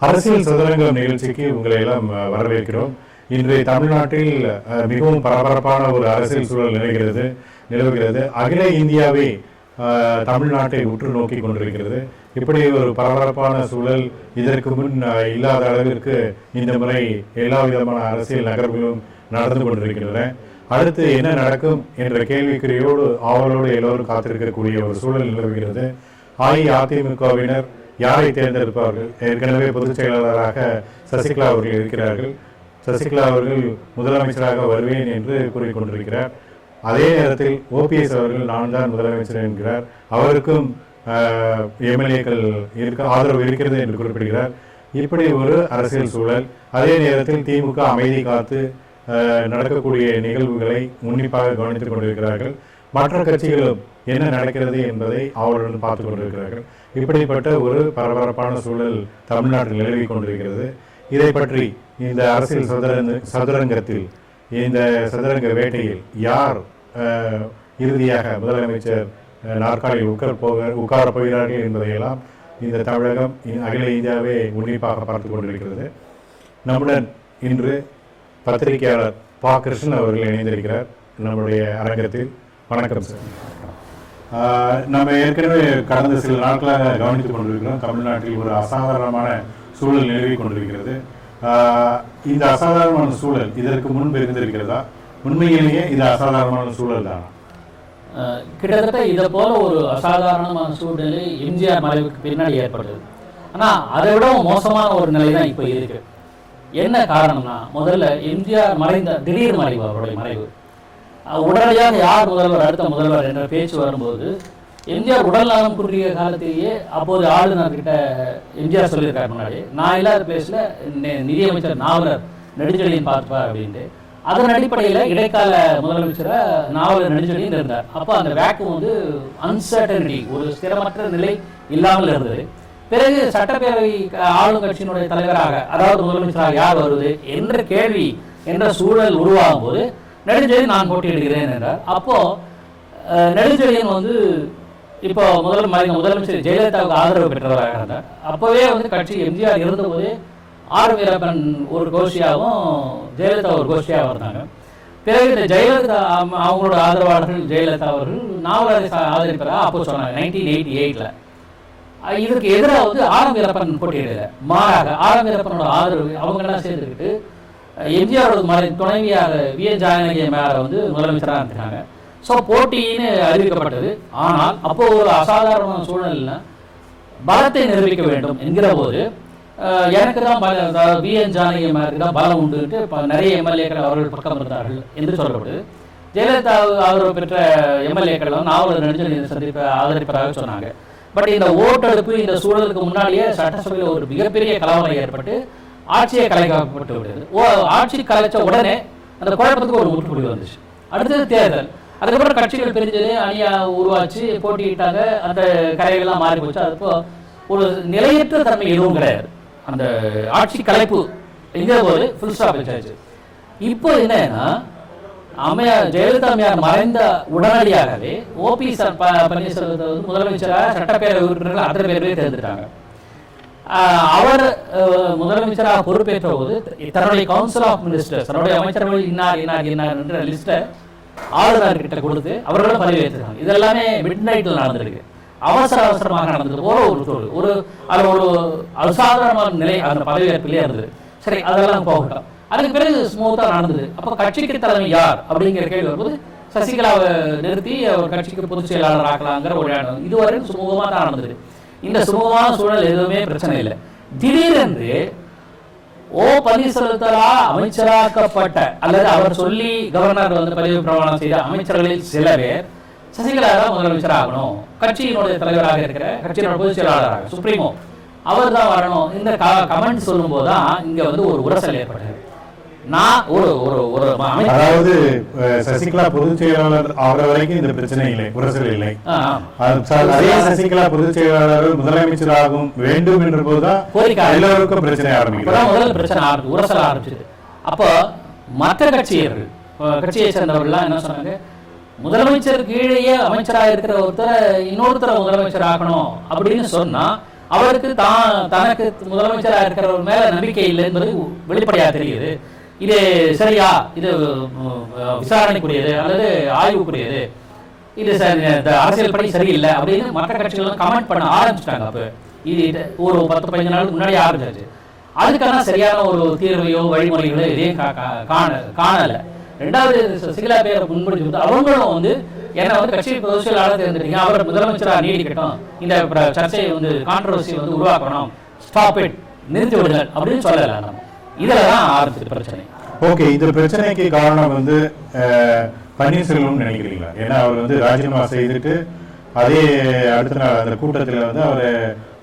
அரசியல் சதுரங்கம் நிகழ்ச்சிக்கு உங்களை எல்லாம் வரவேற்கிறோம். இன்றைய தமிழ்நாட்டில் மிகவும் பரபரப்பான ஒரு அரசியல் சூழல் நிலவுகிறது. அகில இந்தியாவே தமிழ்நாட்டை உற்று நோக்கி கொண்டிருக்கிறது. இப்படி ஒரு பரபரப்பான சூழல் இதற்கு முன் இல்லாத அளவிற்கு இந்த முறை எல்லா விதமான அரசியல் நகர்வுகளும் நடந்து கொண்டிருக்கின்றன. அடுத்து என்ன நடக்கும் என்ற கேள்விக்குறியோடு ஆவலோடு எல்லோரும் காத்திருக்கக்கூடிய ஒரு சூழல் நிலவுகிறது. அஇஅதிமுகவினர் யாரை தேர்ந்தெடுப்பார்கள்? ஏற்கனவே பொதுச் செயலாளராக சசிகலா அவர்கள் இருக்கிறார்கள். சசிகலா அவர்கள் முதலமைச்சராக வருவேன் என்று கூறிக்கொண்டிருக்கிறார். அதே நேரத்தில் ஓபிஎஸ் அவர்கள் நான் தான் முதலமைச்சர் என்கிறார். அவருக்கும் எம்எல்ஏக்கள் ஆதரவு இருக்கிறது என்று குறிப்பிடுகிறார். இப்படி ஒரு அரசியல் சூழல். அதே நேரத்தில் திமுக அமைதி காத்து நடக்கக்கூடிய நிகழ்வுகளை உன்னிப்பாக கவனித்துக் கொண்டிருக்கிறார்கள். மற்ற கட்சிகளும் என்ன நடக்கிறது என்பதை அவர்களுடன் பார்த்துக் கொண்டிருக்கிறார்கள். இப்படிப்பட்ட ஒரு பரபரப்பான சூழல் தமிழ்நாட்டில் நிலவி கொண்டிருக்கிறது. இதை பற்றி இந்த அரசியல் சதுரங்கத்தில், இந்த சதுரங்க வேட்டையில் யார் இறுதியாக முதலமைச்சர் நாற்காலில் உட்காரப் போகிறார்கள் என்பதையெல்லாம் இந்த தமிழகம், அகில இந்தியாவே உன்னிப்பாக பார்த்து கொண்டிருக்கிறது. நம்முடன் இன்று பத்திரிகையாளர் பா. கிருஷ்ணன் அவர்கள் இணைந்திருக்கிறார் நம்முடைய அரங்கத்தில். வணக்கம் சார். நம்ம ஏற்கனவே கடந்த சில நாட்களாக கவனித்துக் கொண்டிருக்கிறோம். தமிழ்நாட்டில் ஒரு அசாதாரணமான சூழல் நிலவி கொண்டிருக்கிறது. இந்த அசாதாரணமான சூழல் இதற்கு முன்பு இருந்திருக்கிறதா? உண்மையிலேயே இது அசாதாரணமான சூழல் தானா? கிட்டத்தட்ட இதை போல ஒரு அசாதாரணமான சூழ்நிலை எம்ஜிஆர் மறைவுக்கு பின்னாடி ஏற்பட்டது. ஆனால் அதை விட மோசமான ஒரு நிலை தான் இப்போ இருக்கு. என்ன காரணம்னா, முதல்ல எம்ஜிஆர் மறைந்த திடீர் மறைவு, அவருடைய மறைவு உடனடியாக யார் முதல்வர், அடுத்த முதல்வர் என்ற பேச்சு வரும்போது எம்ஜிஆர் உடல் நலம் குறுகிய காலத்திலேயே அப்போது ஆளுநர் கிட்ட எம்ஜிஆர் சொல்லியிருக்காரு முன்னாடி, நான் இல்லாத பிளேஸில் நிதியமைச்சர் நாவலர் நெடுஞ்செழியன் பார்ப்பார் அப்படின்ட்டு. அதன் அடிப்படையில் இடைக்கால முதலமைச்சராக நாவலர் நெடுஞ்செழியன் இருந்தார். அப்போ அந்த வேக்கம் வந்து அன்சர்டனிட்டி, ஒரு ஸ்திரமற்ற நிலை இல்லாமல் இருந்தது. பிறகு சட்டப்பேரவை ஆளுங்கட்சியினுடைய தலைவராக, அதாவது முதலமைச்சராக யார் வருவது என்ற கேள்வி என்ற சூழல் உருவாகும் போது நெடுஞ்செழியன் நான் போட்டியிடுகிறேன் என்றார். அப்போ நெடுஞ்செழியன் வந்து இப்போ முதலமைச்சர் ஜெயலலிதாவுக்கு ஆதரவு பெற்றவராக இருந்தார். அப்போவே வந்து கட்சி எம்ஜிஆர் இருந்தபோது ஆர் வீரப்பன் ஒரு கோஷ்டியாகவும் ஜெயலலிதா ஒரு கோஷ்டியாகவும் இருந்தாங்க. பிறகு இந்த ஜெயலலிதா அவங்களோட ஆதரவாளர்கள் ஜெயலலிதா அவர்கள் நாவலரை ஆதரிப்பதாக அப்போ சொன்னாங்க 1988. இதுக்கு எதிராக வந்து ஆர் வீரப்பன் போட்டியிடல. மாறாக ஆர் வீரப்பனோட ஆதரவு அவங்கெல்லாம் சேர்ந்துக்கிட்டு எம்ஜிஆரோட துணைவியாக விஎன் ஜானகி மேலே வந்து முதலமைச்சராக இருந்துட்டாங்க. ஸோ போட்டின்னு அறிவிக்கப்பட்டது. ஆனால் அப்போ ஒரு அசாதாரணமான சூழ்நிலை பலத்தை நிரூபிக்க வேண்டும் என்கிற போது எனக்கு தான் விஎன் ஜானகி மேலுக்கு தான் பலம் உண்டுட்டு நிறைய எம்எல்ஏக்கள் அவர்கள் பக்கம் இருந்தார்கள் என்று சொல்லப்படுது. ஜெயலலிதா ஆதரவு பெற்ற எம்எல்ஏக்கள் நாவலர் நெடுஞ்செழியன் ஆதரிப்பதாக சொன்னாங்க. பட் இந்த ஓட்டெடுப்பு இந்த சூழலுக்கு முன்னாடியே சட்டசபையில் ஒரு மிகப்பெரிய கலவரம் ஏற்பட்டு ஆட்சியை கலைக்கப்பட்டு விடுது. ஆட்சி கலைச்ச உடனே அந்த குழப்பத்துக்கு ஒரு முற்றுப்புள்ளி வந்துச்சு. அடுத்தது தேர்தல். அதுக்கப்புறம் கட்சிகள் பிரிஞ்சது, அணியா உருவாச்சு, போட்டியிட்டாங்க. அந்த கலைகள்லாம் மாறி போச்சு. அதுப்போ ஒரு நிலையற்ற தன்மை எதுவும் கிடையாது. அந்த ஆட்சி கலைப்பு எங்கே போது ஃபுல் ஸ்டாப் வச்சாச்சு. இப்போ என்னன்னா, ஜெயலலிதா அம்மையார் மறைந்த உடனடியாகவே ஓபிஎஸ் பன்னீர்செல்வத்தை வந்து முதலமைச்சராக சட்டப்பேரவை உறுப்பினர்கள் அத்தனை பேரவே தேர்ந்தெடுத்தாங்க. அவர் முதலமைச்சராக பொறுப்பேற்ற போது தன்னுடைய கவுன்சில் ஆஃப் மினிஸ்டர்ஸ், தன்னுடைய அமைச்சர்கள் இன்னார் என்ற லிஸ்ட்டை ஆளுநர் கிட்ட கொடுத்து அவர்களும் பதவியேற்றாங்க. இதெல்லாமே மிட் நைட்டில் நடந்திருக்கு. அவசரமாக நடந்தது போல ஒரு அசாதாரணமான நிலை அந்த பதவியேற்பிலே இருந்தது. சரி, அதெல்லாம் போகட்டும். அதுக்கு பிறகு ஸ்மூத்தாக நடந்தது. அப்போ கட்சிக்கு தலைமை யார் அப்படிங்கிற கேள்வி வரும்போது சசிகலாவை நிறுத்தி அவர் கட்சிக்கு பொதுச் செயலாளர் ஆக்கலாங்கிற ஒரு இடம் இதுவரை சுமூகமாக தான் நடந்தது. இந்த சுமூகமான சூழல் எதுவுமே பிரச்சனை இல்லை. திடீரென்று பன்னீர்செல்வத்தால் அமைச்சராக்கப்பட்ட அல்லது அவர் சொல்லி கவர்னர் வந்து பதவி பிரமாணம் செய்த அமைச்சர்களில் சில பேர் சசிகலா தான் முதலமைச்சர் ஆகணும், கட்சியினுடைய தலைவராக இருக்கிற கட்சியினோட பொதுச் செயலாளராக சுப்ரீமோ அவர் தான் வரணும், இந்த கமெண்ட் சொல்லும் போதுதான் இங்க வந்து ஒரு உரசல் ஏற்பட்டது. நான் அதாவது சசிகலா பொதுச் செயலாளர் ஆகிற வரைக்கும் இந்த பிரச்சனை இல்லை, உரசல் இல்லை. சசிகலா பொதுச் செயலாளர் முதலமைச்சராகும் வேண்டும் என்ற போதுதான் எல்லோருக்கும் பிரச்சனை ஆரம்பிக்கும். முதல் பிரச்சனை உரசல் ஆரம்பிச்சது. அப்போ மற்ற கட்சியை சேர்ந்தவர்கள்லாம் என்ன சொன்னாங்க, முதலமைச்சர் கீழேயே அமைச்சராக இருக்கிற ஒருத்தரை இன்னொருத்தரை முதலமைச்சர் ஆகணும் அப்படின்னு சொன்னா அவருக்கு தனக்கு முதலமைச்சராக இருக்கிறவர் மேல நம்பிக்கை இல்லை என்பது வெளிப்படையாக தெரியுது. இது சரியா, இது விசாரணைக்குரியது அல்லது ஆய்வுக்குரியது, இது அரசியல் படி சரியில்லை அப்படின்னு மற்ற கட்சிகள் கமெண்ட் பண்ண ஆரம்பிச்சிட்டாங்க. அப்போ இது ஒரு 10-15 நாளுக்கு முன்னாடி ஆரம்பிச்சாச்சு. அதுக்கான சரியான ஒரு தீர்வையோ வழிமுறைகளோ இதையும் காணலை. ரெண்டாவது, சசிகலா பேரை முன்மொழிந்து அவங்களும் வந்து என்னை வந்து கட்சி பொதுச் செயலாளர் தேர்ந்தெடுங்க, அவர் முதலமைச்சராக நீடிக்கட்டும், இந்த சர்ச்சையை வந்து கான்ட்ரவர்சி வந்து உருவாக்கணும், ஸ்டாப் இட், நிறுத்தி விடுங்கள் அப்படின்னு சொல்லலை. நம்ம இதில் தான் ஆரம்பிச்சது பிரச்சனை. ஓகே, இந்த பிரச்சனைக்கு காரணம் வந்து பன்னீர்செல்வம் நினைக்கிறீங்களா? ஏன்னா அவர் வந்து ராஜினாமா செய்துட்டு அதே அடுத்த நாள் அந்த கூட்டத்தில் வந்து அவர்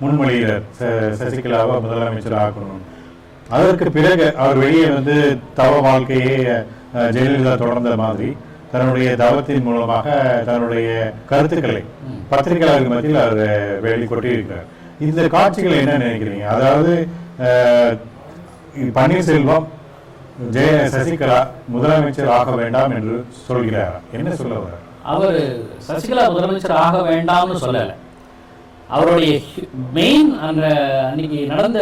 முன்மொழிகிறார் சசிகலாவை முதலமைச்சர் ஆக்கணும். அதற்கு பிறகு அவர் வெளியே வந்து தவ வாழ்க்கையை ஜெயலலிதா தொடர்ந்த மாதிரி தன்னுடைய தவத்தின் மூலமாக தன்னுடைய கருத்துக்களை பத்திரிகையாளர்கள் மத்தியில் அவர் வெளிக்கொட்டி இருக்கிறார். இந்த காட்சிகள் என்ன நினைக்கிறீங்க? அதாவது பன்னீர்செல்வம் சசிகலா முதலமைச்சர் ஆக வேண்டாம் என்று சொல்கிறார், என்ன சொல்ல வர? அவர் சசிகலா முதலமைச்சர் ஆக வேண்டாம்னு சொல்லலை. அவருடைய மெயின் அந்த அன்னைக்கு நடந்த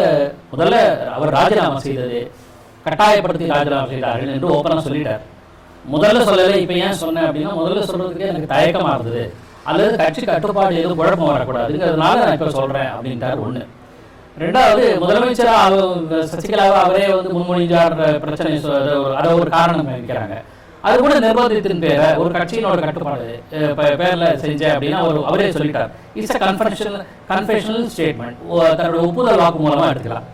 முதல்ல அவர் ராஜினாமா செய்தது கட்டாயப்படுத்தி ராஜினாமா செய்தார்கள் என்று ஓப்பனாக சொல்லிட்டார். முதல்ல சொல்லலை. இப்போ ஏன் சொன்னேன் அப்படின்னா, முதல்ல சொல்றதுக்கு எனக்கு தயக்கமாக இருந்தது, அல்லது கட்சி கட்டுப்பாடு எதுவும் குழப்பம் வரக்கூடாதுங்கிறதுனால நான் இப்போ சொல்கிறேன் அப்படின்ட்டார். ஒன்று. ரெண்டாவது, முதலமைச்சராக சசிகலாவை அவரே வந்து முன்மொழிஞ்சார் பிரச்சனை, அதை ஒரு காரணம் வைக்கிறாங்க. அது கூட நிர்பந்தத்தின் பேரை ஒரு கட்சியினோட கட்டுப்பாடு பேரில் செஞ்சேன் அப்படின்னா அவரே சொல்லிட்டார். இட்ஸ் அ கன்ஃபெஷனல் ஸ்டேட்மெண்ட், தன்னோட ஒப்புதல் வாக்கு மூலமாக எடுத்துக்கலாம்.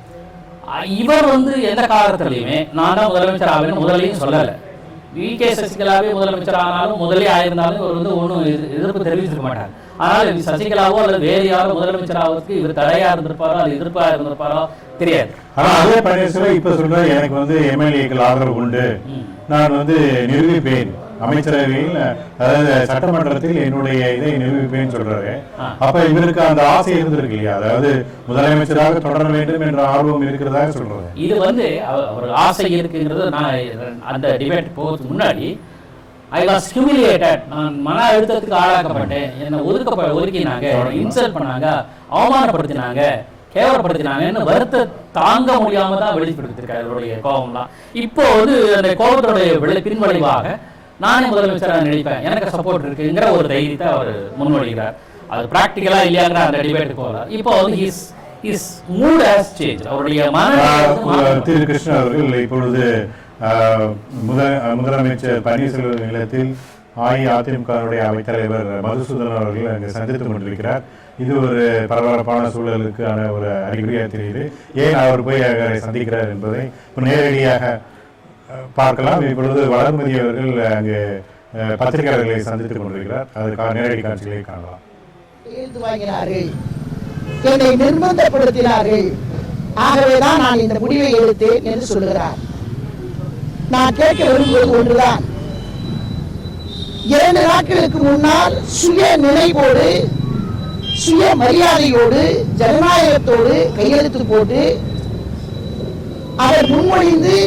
இவர் வந்து எந்த காலத்திலையுமே நான் தான் முதலமைச்சர் ஆவேன்னு முதலையும் சொல்லலை. வி.கே. சசிகலாவே முதலமைச்சர் ஆனாலும் முதலே ஆயிருந்தாலும் இவர் வந்து ஒன்றும் எதிர்ப்பு தெரிவிச்சிருக்க மாட்டார். ஆனால் சசிகலாவோ அல்லது வேறு யாரோ முதலமைச்சர் ஆவதற்கு இவர் தடையா இருந்திருப்பாரோ அது எதிர்ப்பா இருந்திருப்பாரோ தெரியாது. ஆனா அதே பன்னீர்செல்வம் இப்ப சொல்ற எனக்கு வந்து எம்எல்ஏக்கள் ஆதரவு உண்டு, நான் வந்து நிரூபிப்பேன் அமைச்சரவையில், அதாவது சட்டமன்றத்தில் என்னுடைய இதை நிரூபிப்பேன்னு சொல்றாரு. அப்ப இவருக்கு அந்த ஆசை இருந்திருக்கு இல்லையா? அதாவது முதலமைச்சராக தொடர வேண்டும் என்ற ஆர்வம் இருக்கிறதாக சொல்றாரு. இது வந்து அவர் ஆசை இருக்குங்கிறது நான் அந்த டிபேட் போகிறதுக்கு முன்னாடி ஐ வாஸ் ஹியூமிலியேட்டட், நான் மன அழுத்தத்துக்கு ஆளாக்கப்பட்டேன், என்னை ஒதுக்கினாங்க, இன்சல்ட் பண்ணாங்க, அவமானப்படுத்தினாங்க, கேவலப்படுத்தினாங்கன்னு வருத்த தாங்க முடியாம தான் வெளிப்படுத்திருக்காரு அவருடைய கோபம்லாம். இப்போ வந்து அந்த கோபத்தோடைய பின்விளைவாக நானே முதலமைச்சராக நினைப்பேன், எனக்கு சப்போர்ட் இருக்குங்கிற ஒரு தைரியத்தை அவர் முன்மொழிகிறார். அது பிராக்டிக்கலா இல்லையாங்கிற அந்த டிபேட் போகலாம். இப்போ வந்து இஸ் மூட் ஹஸ் சேஞ்ச். அவருடைய திரு கிருஷ்ணன் அவர்கள் இப்பொழுது முதலமைச்சர் பன்னீர்செல்வம் இல்லத்தில் அஇஅதிமுகவுடைய அவைத்தலைவர் மதுசூதனன் அவர்கள் அங்கு சந்தித்துக் கொண்டிருக்கிறார். இது ஒரு பரபரப்பான சூழலுக்கான ஒரு அறிகுறியாக தெரியுது. ஏன் அவர் போய் அவரை சந்திக்கிறார் என்பதை நேரடியாக பார்க்கலாம். இப்பொழுது வளர்மதி அவர்கள் அங்கு பத்திரிகையாளர்களை சந்தித்துக் கொண்டிருக்கிறார். அதுக்கான நேரடி காட்சிகளை காணலாம். என்னை நிர்பந்தப்படுத்தினார்கள், ஆகவேதான் நான் இந்த முடிவை எடுத்தேன் என்று சொல்லுகிறார். நான் கேட்க விரும்புவது ஒன்றுதான். 2 நாட்களுக்கு முன்னால் சுய நினைவோடு சுய மரியாதையோடு ஜனநாயகத்தோடு கையெழுத்து போட்டு அவர் முன்மொழிந்து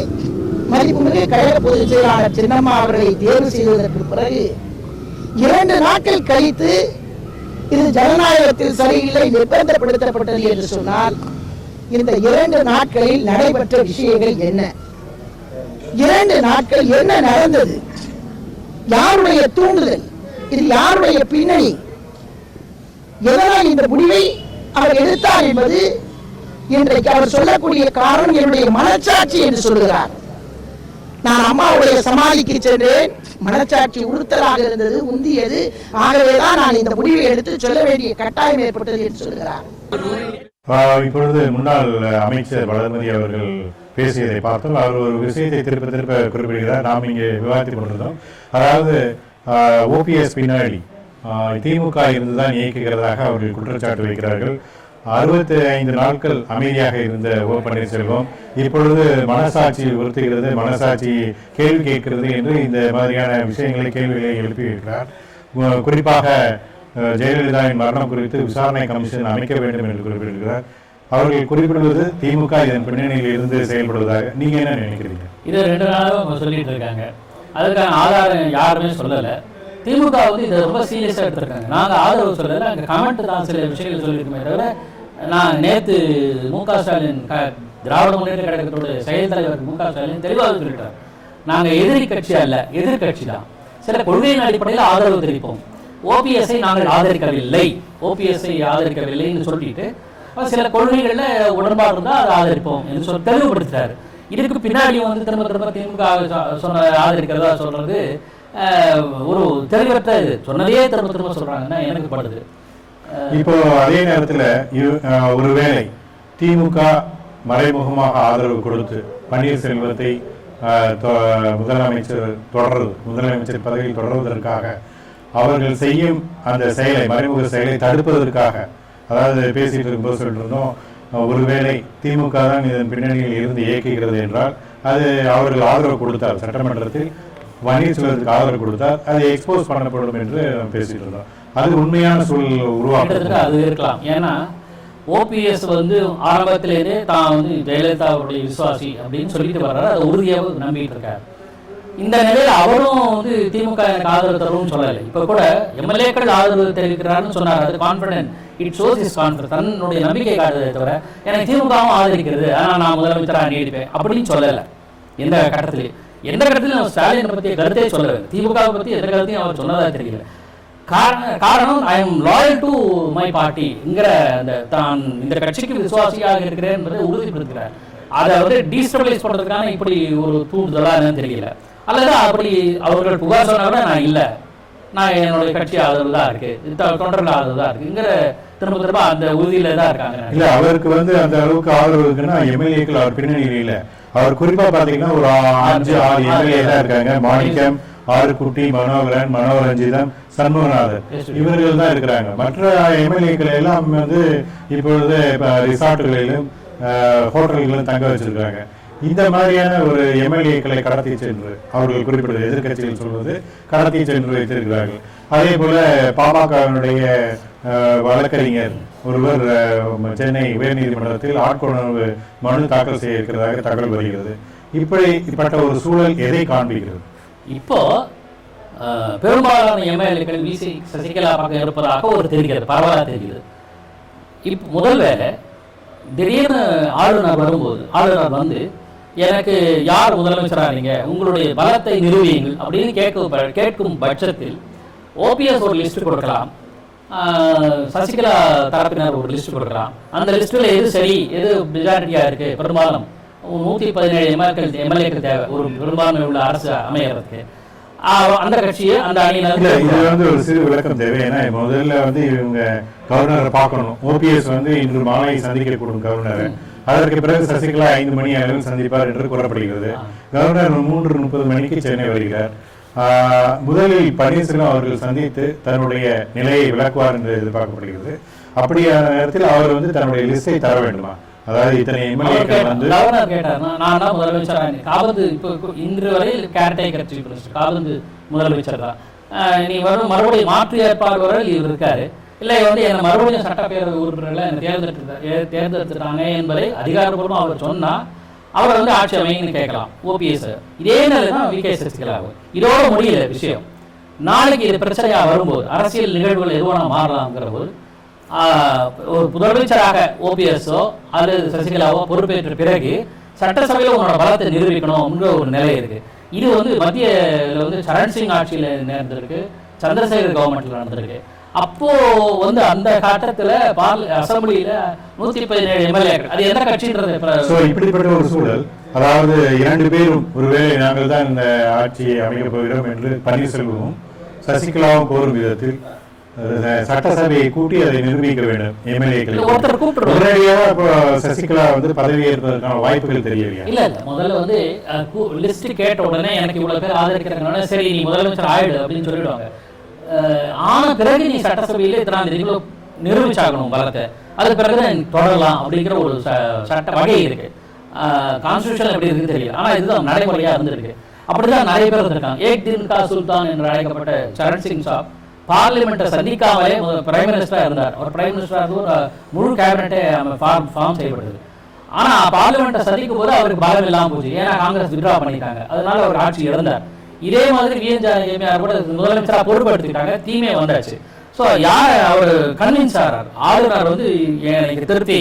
மதிப்புமிகு கழக பொதுச் செயலாளர் சின்னம்மா அவர்களை தேர்வு செய்வதற்கு பிறகு 2 நாட்கள் கழித்து இது ஜனநாயகத்தில் சரியில்லை, நிர்பந்தப்படுத்தப்பட்டது என்று சொன்னால் இந்த 2 நாட்களில் நடைபெற்ற விஷயங்கள் என்ன? 2 நாட்கள் என்ன நடந்தது? யாருடைய தூண்டுதல்? இது யாருடைய பின்னணி? எதனால் இந்த முடிவை அவர் எடுத்தார் என்பது இன்றைக்கு அவர் சொல்லக்கூடிய காரணம் என்னுடைய மனச்சாட்சி என்று சொல்லுகிறார். நான் அம்மாவுடைய சமாதிக்கு சென்றேன், மனச்சாட்சி உறுத்தலாக இருந்தது, உந்தியது, ஆகவேதான் நான் இந்த முடிவை எடுத்து சொல்ல வேண்டிய கட்டாயம் ஏற்பட்டது என்று சொல்லுகிறார். இப்பொழுது முன்னாள் அமைச்சர் வளர்மதி அவர்கள் பேசியதை பார்த்தோம். அவர் ஒரு விஷயத்தை திருப்ப குறிப்பிடுகிறார். நாம் இங்கே விவாதித்துக் கொண்டிருந்தோம். அதாவது ஓபிஎஸ் பின்னாடி திமுக இருந்துதான் இயக்குகிறதாக அவர்கள் குற்றச்சாட்டு வைக்கிறார்கள். 65 நாட்கள் அமைதியாக இருந்த ஓ பன்னீர்செல்வம் இப்பொழுது மனசாட்சி உறுத்துகிறது, மனசாட்சி கேள்வி கேட்கிறது என்று இந்த மாதிரியான விஷயங்களை கேள்விகளை எழுப்பியிருக்கிறார். குறிப்பாக ஜெயலலிதாவின் மரணம் குறித்து விசாரணை கமிஷன் அமைக்க வேண்டும் என்று குறிப்பிட்டிருக்கிறார். அவர்கள் குறிப்பிடுவது திமுக இதன் பின்னணியில் இருந்து செயல்படுவதாக. நீங்க என்ன நினைக்கிறீங்க? இது 2 நாளாக சொல்லிட்டு இருக்காங்க. அதுக்கான ஆதாரம் யாருமே சொல்லலை. திமுக வந்து இதை ரொம்ப சீரியஸாக எடுத்திருக்காங்க. நாங்கள் ஆதரவு சொல்லலை, அங்கே கமெண்ட் தான் சில விஷயங்கள் சொல்லியிருக்கோமே தவிர நான் நேற்று மு.க. ஸ்டாலின் திராவிட முன்னேற்ற கழகத்தோட செயல் தலைவர் மு.க. ஸ்டாலின் தெளிவாக சொல்லிட்டார், நாங்கள் எதிரி கட்சி அல்ல, எதிர்கட்சி தான். சில கொள்கையின் அடிப்படையில் ஆதரவு தெரிவிப்போம். ஓபிஎஸ்ஐ நாங்கள் ஆதரிக்கவில்லை, ஓபிஎஸ்ஐ ஆதரிக்கவில்லைன்னு சொல்லிட்டு சில கொள்கைகளில் உடன்பாடு இருந்தால் அதை ஆதரிப்போம் என்று சொல்லி தெளிவுபடுத்துறாரு. இதுக்கு பின்னாடியும் வந்து திரும்ப திரும்ப திமுக சொன்ன ஆதரிக்கிறதா சொல்றது ஒரு தெளிவற்ற இது. சொன்னதையே திரும்ப திரும்ப சொல்றாங்கன்னா எனக்கு படுது. இப்போ அதே நேரத்துல ஒருவேளை திமுக மறைமுகமாக ஆதரவு கொடுத்து பன்னீர்செல்வத்தை முதலமைச்சர் பதவியில் தொடர்வதற்காக அவர்கள் செய்யும் அந்த செயலை, மறைமுக செயலை தடுப்பதற்காக, அதாவது பேசிட்டு இருக்கும்போது சொல்லிட்டு இருந்தோம், ஒருவேளை திமுக தான் இதன் பின்னணியில் இருந்து இயக்குகிறது என்றால் அது அவர்கள் ஆதரவு கொடுத்தார், சட்டமன்றத்தில் பன்னீர்செல்வத்துக்கு ஆதரவு கொடுத்தார், அது எக்ஸ்போஸ் பண்ணப்படும் என்று பேசிட்டு இருந்தோம். அது உண்மையான சூழல் உருவாக்குறது அது இருக்கலாம். ஏன்னா ஓபிஎஸ் வந்து ஆரம்பத்திலேயே தான் வந்து ஜெயலலிதா அவருடைய விசுவாசி அப்படின்னு சொல்லிட்டு வர்றாரு, அதை உறுதியாக நம்பிட்டு இருக்காரு. இந்த நிலையில் அவரும் வந்து திமுக எனக்கு ஆதரவு தரும்னு சொல்லலை. இப்போ கூட எம்எல்ஏக்கள் ஆதரவு தெரிவிக்கிறாருன்னு சொன்னார். அது confident, it shows is confidence, தன்னுடைய நம்பிக்கை காட்டுறதை தவிர எனக்கு திமுகவும் ஆதரிக்கிறது, ஆனால் நான் முதலமைச்சராக நீடிப்பேன் அப்படின்னு சொல்லலை. எந்த கட்டத்திலையும் ஸ்டாலினை பற்றிய கருத்தே சொல்லலை. திமுகவை பற்றி எந்த கருத்தையும் அவர் சொன்னதாக தெரியல. காரணம் I am loyal to my பார்ட்டிங்கிற அந்த தான் இந்த கட்சிக்கு விசுவாசியாக இருக்கிறேன் என்பதை உறுதிப்படுத்துகிறார். அதை வந்து டீஸ்டபிளைஸ் பண்ணுறதுக்கான இப்படி ஒரு தூண்டுதலாக என்னன்னு தெரியல. அல்லது அப்படி அவர்கள் புகார் சொன்னாகூட நான் இல்லை, நான் என்னுடைய கட்சி ஆதரவு தான் இருக்கு, தொண்டர்கள் ஆதரவு தான் இருக்குங்கிற திரும்ப திரும்ப அந்த உறுதியில தான் இருக்காங்க. இல்ல அவருக்கு வந்து அந்த அளவுக்கு ஆதரவு இருக்குன்னா எம்எல்ஏக்கள் அவர் பின்னணியில் இல்லை. அவர் குறிப்பா பாத்தீங்கன்னா ஒரு 5-6 எம்எல்ஏ தான் இருக்காங்க. மாணிக்கம், ஆறுக்குட்டி, மனோகரன், மனோரஞ்சிதம், சண்முகநாதன், இவர்கள் தான் இருக்கிறாங்க. மற்ற எம்எல்ஏக்கள் எல்லாம் வந்து இப்பொழுது ரிசார்ட்டுகளிலும் ஹோட்டல்களிலும் தங்க வச்சிருக்காங்க. இந்த மாதிரியான ஒரு எம்எல்ஏக்களை கடத்தி சென்று அவர்கள் குறிப்பிடுவது, எதிர்கட்சிகள் சொல்வது கடத்தி சென்று வைத்திருக்கிறார்கள். அதே போல பாமகவினுடைய வழக்கறிஞர் ஒருவர் சென்னை உயர்நீதிமன்றத்தில் ஆட்கொணர்வு மனு தாக்கல் செய்ய இருக்கிறதாக தகவல் வருகிறது. இப்படிப்பட்ட ஒரு சூழல் எதை காண்பிக்கிறது? இப்போ பெரும்பாலான எம்எல்ஏக்கள் விசி சசிகலா பக்கம் இருப்பதாக ஒரு தெரிகிறது, பரவாயில்ல தெரியுது. இப்போ முதல் வேலை திடீர்னு ஆளுநர் வரும்போது, ஆளுநர் வந்து எனக்கு யார் முதலமைச்சராக நீங்க, உங்களுடைய பலத்தை நிறுவியுங்கள் அப்படின்னு கேட்கும் பட்சத்தில் ஓபிஎஸ் ஒரு லிஸ்ட் கொடுக்கலாம், சசிகலா தரப்பினர் ஒரு லிஸ்ட் கொடுக்கலாம். அந்த லிஸ்ட்டில் எது சரி, எது மெஜாரிட்டியாக இருக்கு, பெரும்பாலும் 117 எம்எல்ஏக்கள் தேவை ஒரு பெரும்பான்மை உள்ள அரசு அமையறதுக்கு, அந்த கட்சியை அந்த அணியினர். இது வந்து ஒரு சிறு விளக்கம் தேவை. ஏன்னா முதல்ல வந்து இவங்க கவர்னரை பார்க்கணும். ஓபிஎஸ் வந்து இன்று மாலை சந்திக்கக்கூடும் கவர்னர். அதற்கு பிறகு சசிகலா 5 மணி அளவில் சந்திப்பார் என்று கூறப்படுகிறது. கவர்னர் 3:30 மணிக்கு சென்னை வருகிறார். முதலில் பன்னீர்செல்வம் அவர்கள் சந்தித்து தன்னுடைய நிலையை விளக்குவார் என்று எதிர்பார்க்கப்படுகிறது. அப்படியான நேரத்தில் அவர் வந்து தன்னுடைய லிஸ்டை தர வேண்டுமா? அதாவது இத்தனை எம்எல்ஏக்கள் வந்து கவர்னர் கேட்டார், நான் தான் முதலமைச்சர், காபந்து இப்போ இன்று வரை கேர்டேக்கர் சீஃப் மினிஸ்டர், காபந்து முதலமைச்சர் தான், நீ வரும் மறுபடியும் மாற்று ஏற்பாடுகள் இவர் இருக்காரு, இல்லை வந்து என்ன மறுபடியும் சட்டப்பேரவை உறுப்பினர்களை என்ன தேர்ந்தெடுத்துட்டாங்க என்பதை அதிகாரப்பூர்வம் அவர் சொன்னா அவர் வந்து ஆட்சி அமைங்கன்னு கேட்கலாம் ஓபிஎஸ். இதே நிலை தான் விகே சசிகலாவும். இதோட முடியல விஷயம். நாளைக்கு இது பிரச்சனையா வரும்போது, அரசியல் நிகழ்வுகள் எதுவான மாறலாம்ங்கிற போது ஒரு முதலமைச்சராக ஓபிஎஸ்ஓ அல்லது சசிகலாவோ பொறுப்பேற்ற பிறகு சட்டசபையில் உன்னோட பலத்தை நிரூபிக்கணும்ன்ற ஒரு நிலை இருக்கு. இது வந்து மத்தியில் வந்து சரண் சிங் ஆட்சியில் நடந்திருக்கு, சந்திரசேகர் கவர்மெண்ட்ல நடந்திருக்கு. அப்போ வந்து அந்த கட்டத்துல அசம்பிளியில 117 எம்எல்ஏக்கள், அது எந்த கட்சின்றது. இப்படிப்பட்ட ஒரு சூழல், அதாவது 2 பேரும் ஒருவேளை நாங்கள் தான் இந்த ஆட்சியை அமைக்க போகிறோம் என்று பன்னீர்செல்வமும் சசிகலாவும் கோரும் விதத்தில் சட்டசபையை கூட்டி அதை நிரூபிக்க வேண்டும். எம்எல்ஏக்கள் உடனடியாக சசிகலா வந்து பதவி ஏற்பதற்கான வாய்ப்புகள் தெரியலையா? இல்ல முதல்ல வந்து லிஸ்ட் கேட்ட உடனே எனக்கு இவ்வளவு பேர் ஆதரிக்கிறாங்க, சரி நீ முதலமைச்சர் ஆயிடு அப்படின்னு சொல்லிடுவாங்க. ஆன பிறகு நீ சட்டசபையில இத்தனை நிரூபிச்சாகணும் பலத்தை, அது பிறகு தொடரலாம் அப்படிங்கிற ஒரு சட்ட வகை இருக்கு. கான்ஸ்டிடியூஷன் எப்படி இருக்குன்னு தெரியல, ஆனா இதுதான் நடைமுறையா இருந்திருக்கு. அப்படிதான் நிறைய பேர் இருந்திருக்காங்க. ஏக் தின் கா சுல்தான் என்று அழைக்கப்பட்ட சரண் சிங் சாப் பார்லிமெண்ட்டை சந்திக்காமலே பிரைம் மினிஸ்டரா இருந்தார். அவர் பிரைம் மினிஸ்டரா இருந்து ஒரு முழு கேபினெட்டே ஃபார்ம் செய்யப்படுது. ஆனா பார்லிமெண்ட்டை சந்திக்கும் போது அவருக்கு பலம் இல்லாமல் போச்சு. ஏன்னா காங்கிரஸ் வித்ரா பண்ணிட்டாங்க, அதனால அவர் ஆட்சி இழந்தார். இதே மாதிரி விஎன்ஜார் கூட முதலமைச்சரா பொறுப்படுத்திட்டாங்க, தீமே வந்தாச்சு. ஸோ யார் அவர் கன்வின்ஸ் ஆகிறார், ஆளுநர் வந்து எனக்கு திருப்தி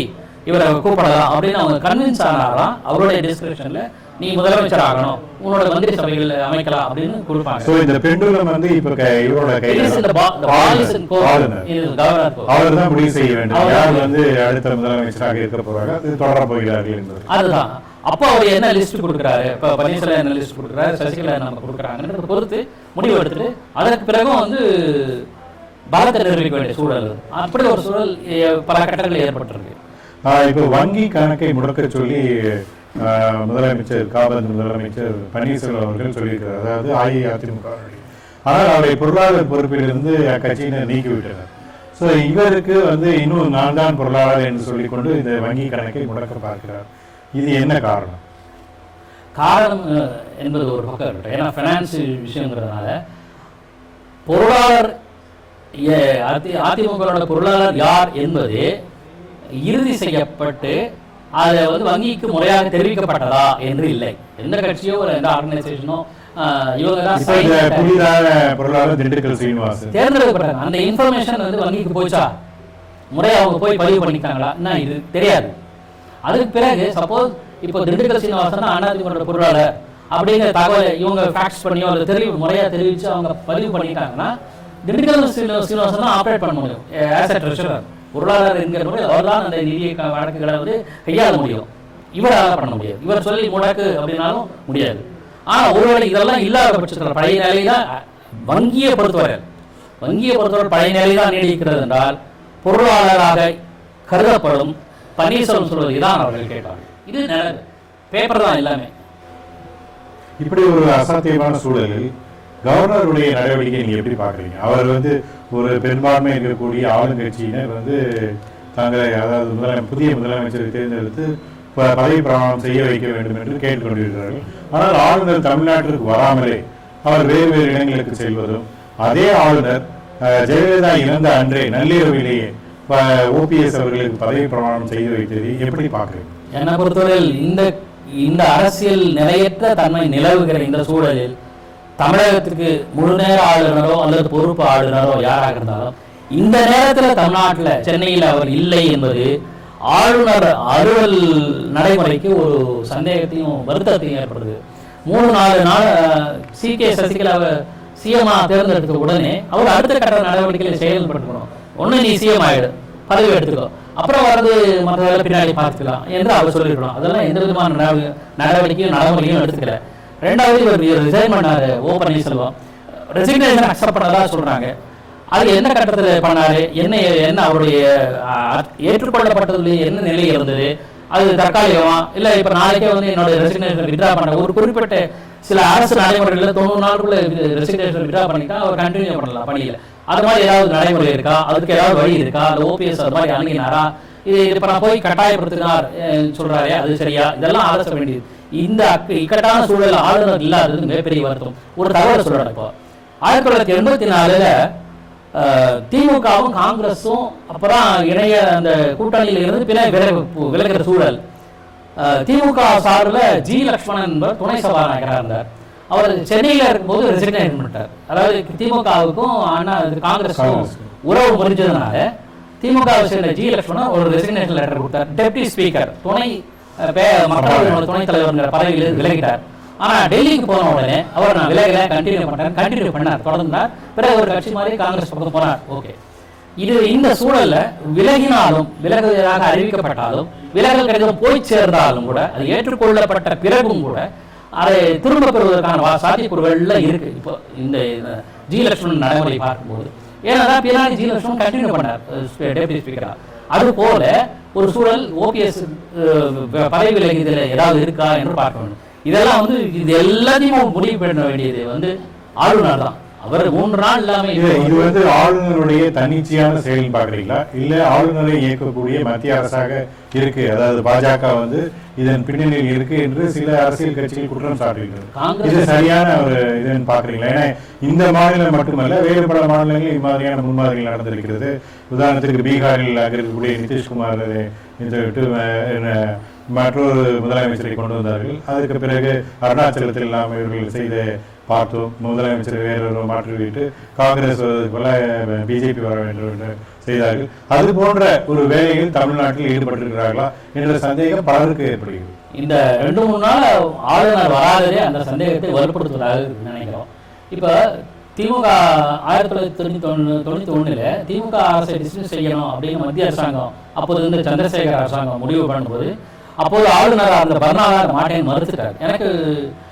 இவரை கூப்பிடலாம் அப்படின்னு அவங்க கன்வின்ஸ் ஆனாராம். அவருடைய டிஸ்கிரிப்ஷன்ல நீ முதலமைச்சர் ஆகணும், உன்னோட மந்திரி சபைகள் அமைக்கலாம் அப்படின்னு கொடுப்பாங்க. சோ இந்த பெண்டுலம் வந்து இப்ப இவரோட கையில அவர் தான் முடிவு செய்ய வேண்டும் யார் வந்து அடுத்த முதலமைச்சராக இருக்க போறாங்க, அது தொடர போகிறார்கள் என்பது. அதுதான் அப்போ அவர் என்ன லிஸ்ட் கொடுக்குறாரு, இப்போ பன்னீர்செல்வம் என்ன லிஸ்ட் கொடுக்குறாரு, சசிகலா நம்ம கொடுக்குறாங்கன்றத பொறுத்து முடிவு எடுத்துட்டு அதற்கு பிறகும் வந்து பலத்தை நிரூபிக்க வேண்டிய சூழல், அப்படி ஒரு சூழல் பல கட்டங்களில் ஏற்பட்டிருக்கு. இப்போ வங்கி கணக்கை முடக்க சொல்லி முதலமைச்சர் காபந்து முதலமைச்சர் பன்னீர்செல்வம் அவர்கள் சொல்லியிருக்கிறார், அதாவது அஇஅதிமுக. ஆனால் அவரை பொருளாதார பொறுப்பிலிருந்து கட்சியினர் நீக்கிவிட்டனர். ஸோ இவருக்கு வந்து இன்னும் நான் தான் பொருளாளர் என்று சொல்லிக்கொண்டு இந்த வங்கி கணக்கை முடக்க பார்க்கிறார். இது என்ன காரணம்? காரணம் என்பது ஒரு பக்கம் இருக்கட்டும், ஏன்னா ஃபைனான்ஸ் விஷயங்கிறதுனால பொருளாளர் அதிமுக பொருளாளர் யார் என்பது இறுதி செய்யப்பட்டு அதை வந்து வங்கிக்கு முறையாக தெரிவிக்கப்பட்டதா என்று இல்லை. எந்த கட்சியோ எந்த ஆர்கனைசேஷனோ இவங்க தான் பொருளாளர் திண்டுக்கல் சீனிவாசன் தேர்ந்தெடுக்கப்பட்டாங்க. அந்த இன்ஃபர்மேஷன் வந்து வங்கிக்கு போச்சா, முறையாக அவங்க போய் பதிவு பண்ணிக்காங்களா, என்ன இது தெரியாது. அதுக்கு பிறகு சப்போஸ் இப்போ திண்டுக்கல் சீனிவாசன் அதிமுக பொருளாளர் அப்படிங்கிற தகவலை இவங்க ஃபேக்ஸ் பண்ணியோ அல்லது முறையாக தெரிவித்து அவங்க பதிவு பண்ணிட்டாங்கன்னா திண்டுக்கல் சீனிவாசன் தான் ஆப்ரேட் பண்ண முடியும். ஆஸ் எ ட்ரெஷரர் பொருளாளர் என்கிற முறை அவர் தான் அந்த நிதி வழக்குகளை வந்து கையாள முடியும், இவரால் பண்ண முடியாது. இவர் சொல்லி முடக்கு அப்படின்னாலும் முடியாது. ஆனால் ஒருவேளை இதெல்லாம் இல்லாத பட்சத்தில் பழைய நிலைதான் வங்கியை பொறுத்தவரை பழைய நிலை தான் நீடிக்கிறது என்றால் பொருளாளராக கருதப்படும் பன்னீர்செல்வம் சொல்வது இதான் அவர்கள் கேட்டார்கள். இது பேப்பர் தான் எல்லாமே. இப்படி ஒரு அசாத்தியமான சூழலில் கவர்னருடைய நடவடிக்கை நீங்க எப்படி பாக்குறீங்க? அவர் வந்து ஒரு பெரும்பான்மை இருக்கக்கூடிய ஆளுங்கட்சியினர் வந்து தங்களை, அதாவது புதிய முதலமைச்சரை தேர்ந்தெடுத்து பதவி பிரமாணம் செய்ய வைக்க வேண்டும் என்று கேட்டுக்கொண்டிருக்கிறார்கள். ஆனால் ஆளுநர் தமிழ்நாட்டிற்கு வராமலே அவர் வேறு வேறு இடங்களுக்கு செல்வதும், அதே ஆளுநர் ஜெயலலிதா இறந்த அன்றே நள்ளிரவிலேயே ஓபிஎஸ் அவர்களுக்கு பதவி பிரமாணம் செய்து வைத்தது எப்படி பாக்குறீங்க? என்னை பொறுத்தவரையில் இந்த அரசியல் நிலையற்ற தன்மை நிலவுகிற இந்த சூழலில் தமிழகத்துக்கு முழு நேர ஆளுநரோ அல்லது பொறுப்பு ஆளுநரோ யாராக இருந்தாலும் இந்த நேரத்தில் தமிழ்நாட்டில் சென்னையில் அவர் இல்லை என்பது ஆளுநர் அலுவல் நடைமுறைக்கு ஒரு சந்தேகத்தையும் வருத்தத்தையும் ஏற்படுது. 3-4 நாள் சி.கே. சசிகலாவை சிஎம்ஆ தேர்ந்தெடுத்த உடனே அவர் அடுத்த கட்ட நடவடிக்கைகளை செயல்படுத்தணும். ஒன்று நீ சிஎம் ஆகிடு, பதவி எடுத்துக்கோ, அப்புறம் வரது மற்ற வேலை பின்னாடி பார்த்துக்கலாம் என்று அவர் சொல்லியிருக்கணும். அதெல்லாம் எந்த விதமான நடவடிக்கையும் நடைமுறையும் எடுத்துக்கல. ரெண்டாவது இவர் ரிசைன் பண்ணாரு ஓ பன்னீர்செல்வம், ரெசிக்னேஷன் அக்செப்ட் பண்ணதா சொல்றாங்க. அது எந்த கட்டத்தில் பண்ணாரு, என்ன அவருடைய ஏற்றுக்கொள்ளப்பட்டதுல என்ன நிலை இருந்தது, அது தற்காலிகமா இல்லை இப்போ நாளைக்கே வந்து என்னோட ரெசிக்னேஷன் வித்ரா பண்ண ஒரு குறிப்பிட்ட சில அரசு நடைமுறைகளில் 90 நாளுக்குள்ள ரெசிக்னேஷன் வித்ரா பண்ணிட்டா அவர் கண்டினியூ பண்ணலாம் பணியில். அது மாதிரி ஏதாவது நடைமுறை இருக்கா, அதுக்கு ஏதாவது வழி இருக்கா, அது ஓபிஎஸ் அது மாதிரி அணுகினாரா, இது இப்போ நான் போய் கட்டாயப்படுத்தினார் சொல்றாரு, அது சரியா, இதெல்லாம் ஆலோச வேண்டியது. இந்த இக்கட்டான சூழல் ஆளுநர் இல்லாதது மிகப்பெரிய வருத்தம். ஒரு தகவல் சொல்றேன். இப்போ 1984 திமுகவும் காங்கிரஸும் அப்புறம் இணைய அந்த கூட்டணியில் இருந்து பின்ன விலகிற சூழல். திமுக சார்பில் ஜி லக்ஷ்மணன் என்பவர் துணை சபாநாயகராக இருந்தார். அவர் சென்னையில் இருக்கும்போது ரெசிக்னேஷன் பண்ணிட்டார். அதாவது திமுகவுக்கும் காங்கிரஸுக்கும் உறவு புரிஞ்சதுனால திமுகவை சேர்ந்த ஜி லக்ஷ்மணன் ஒரு ரெசிக்னேஷன் லெட்டர் கொடுத்தார். டெப்டி ஸ்பீக்கர் மக்களவையோட துணைத் தலைவர்ங்கிற பதவியில் விலகிட்டார். ஆனா டெல்லிக்கு போன உடனே அவர் நான் விலகல கண்டினியூ பண்ணார், தொடர்ந்தார். பிறகு ஒரு கட்சி மாதிரி காங்கிரஸ் பக்கம் போனார். ஓகே, இது இந்த சூழல்ல விலகினாலும் விலகுவதாக அறிவிக்கப்பட்டாலும் விலகல் கடிதம் போய் சேர்ந்தாலும் கூட அது ஏற்றுக்கொள்ளப்பட்ட பிறகும் கூட அதை திரும்ப பெறுவதற்கான சாத்தியக்கூறுகள்ல இருக்கு. இப்போ இந்த ஜி லக்ஷ்மணன் நடைமுறை பார்க்கும்போது ஏன்னா பின்னாடி ஜி லக்ஷ்மணன் கண்டினியூ பண்ணார் டெப்டி ஸ்பீக்கரா. அது போல ஒரு சூழல் ஓபிஎஸ் பதவி விலகியதில் ஏதாவது இருக்கா என்று பார்க்க வேண்டும். இதெல்லாம் வந்து இது எல்லாத்தையும் முடிவு பண்ண வேண்டியது வந்து ஆளுநர் தான். அவர் 3 நாள் இல்லாம இது வந்து ஆளுநருடைய தன்னிச்சையான செயல் பாக்குறீங்களா, இல்ல ஆளுநரை இயக்கக்கூடிய மத்திய அரசாக இருக்கு, அதாவது பாஜக வந்து இதன் பின்னணியில் இருக்கு என்று சில அரசியல் கட்சிகள் குற்றம் சாட்டுகிறது. இது சரியான ஒரு இதுன்னு பாக்குறீங்களா? ஏன்னா இந்த மாநிலம் மட்டுமல்ல, வேறு பல மாநிலங்களில் இம்மாதிரியான முன்மாதிரிகள் நடந்திருக்கிறது. உதாரணத்துக்கு பீகாரில் இருக்கக்கூடிய நிதிஷ்குமார் மற்றொரு முதலமைச்சரை கொண்டு வந்தார்கள். அதற்கு பிறகு அருணாச்சலத்தில் இவர்கள் செய்த பார்த்தோம். முதலமைச்சர் வேறொரு மாற்றிவிட்டு காங்கிரஸ் போல பிஜேபி வர வேண்டும் என்று செய்தார்கள். அது போன்ற ஒரு வேலையில் தமிழ்நாட்டில் ஈடுபட்டிருக்கிறார்களா என்ற சந்தேகம் பலருக்கு ஏற்படுகிறது. இந்த 2-3 நாள் ஆளுநர் வராததே அந்த சந்தேகத்தை வலுப்படுத்துவதாக நினைக்கிறோம். இப்போ திமுக 1991 திமுக அரசை டிஸ்மிஸ் செய்யணும் அப்படின்னு மத்திய அரசாங்கம் அப்போது இருந்த சந்திரசேகர் அரசாங்கம் முடிவு பண்ணும்போது அப்போது ஆளுநர் அந்த பர்னாலார் மாட்டேன்னு மறுத்துட்டார். எனக்கு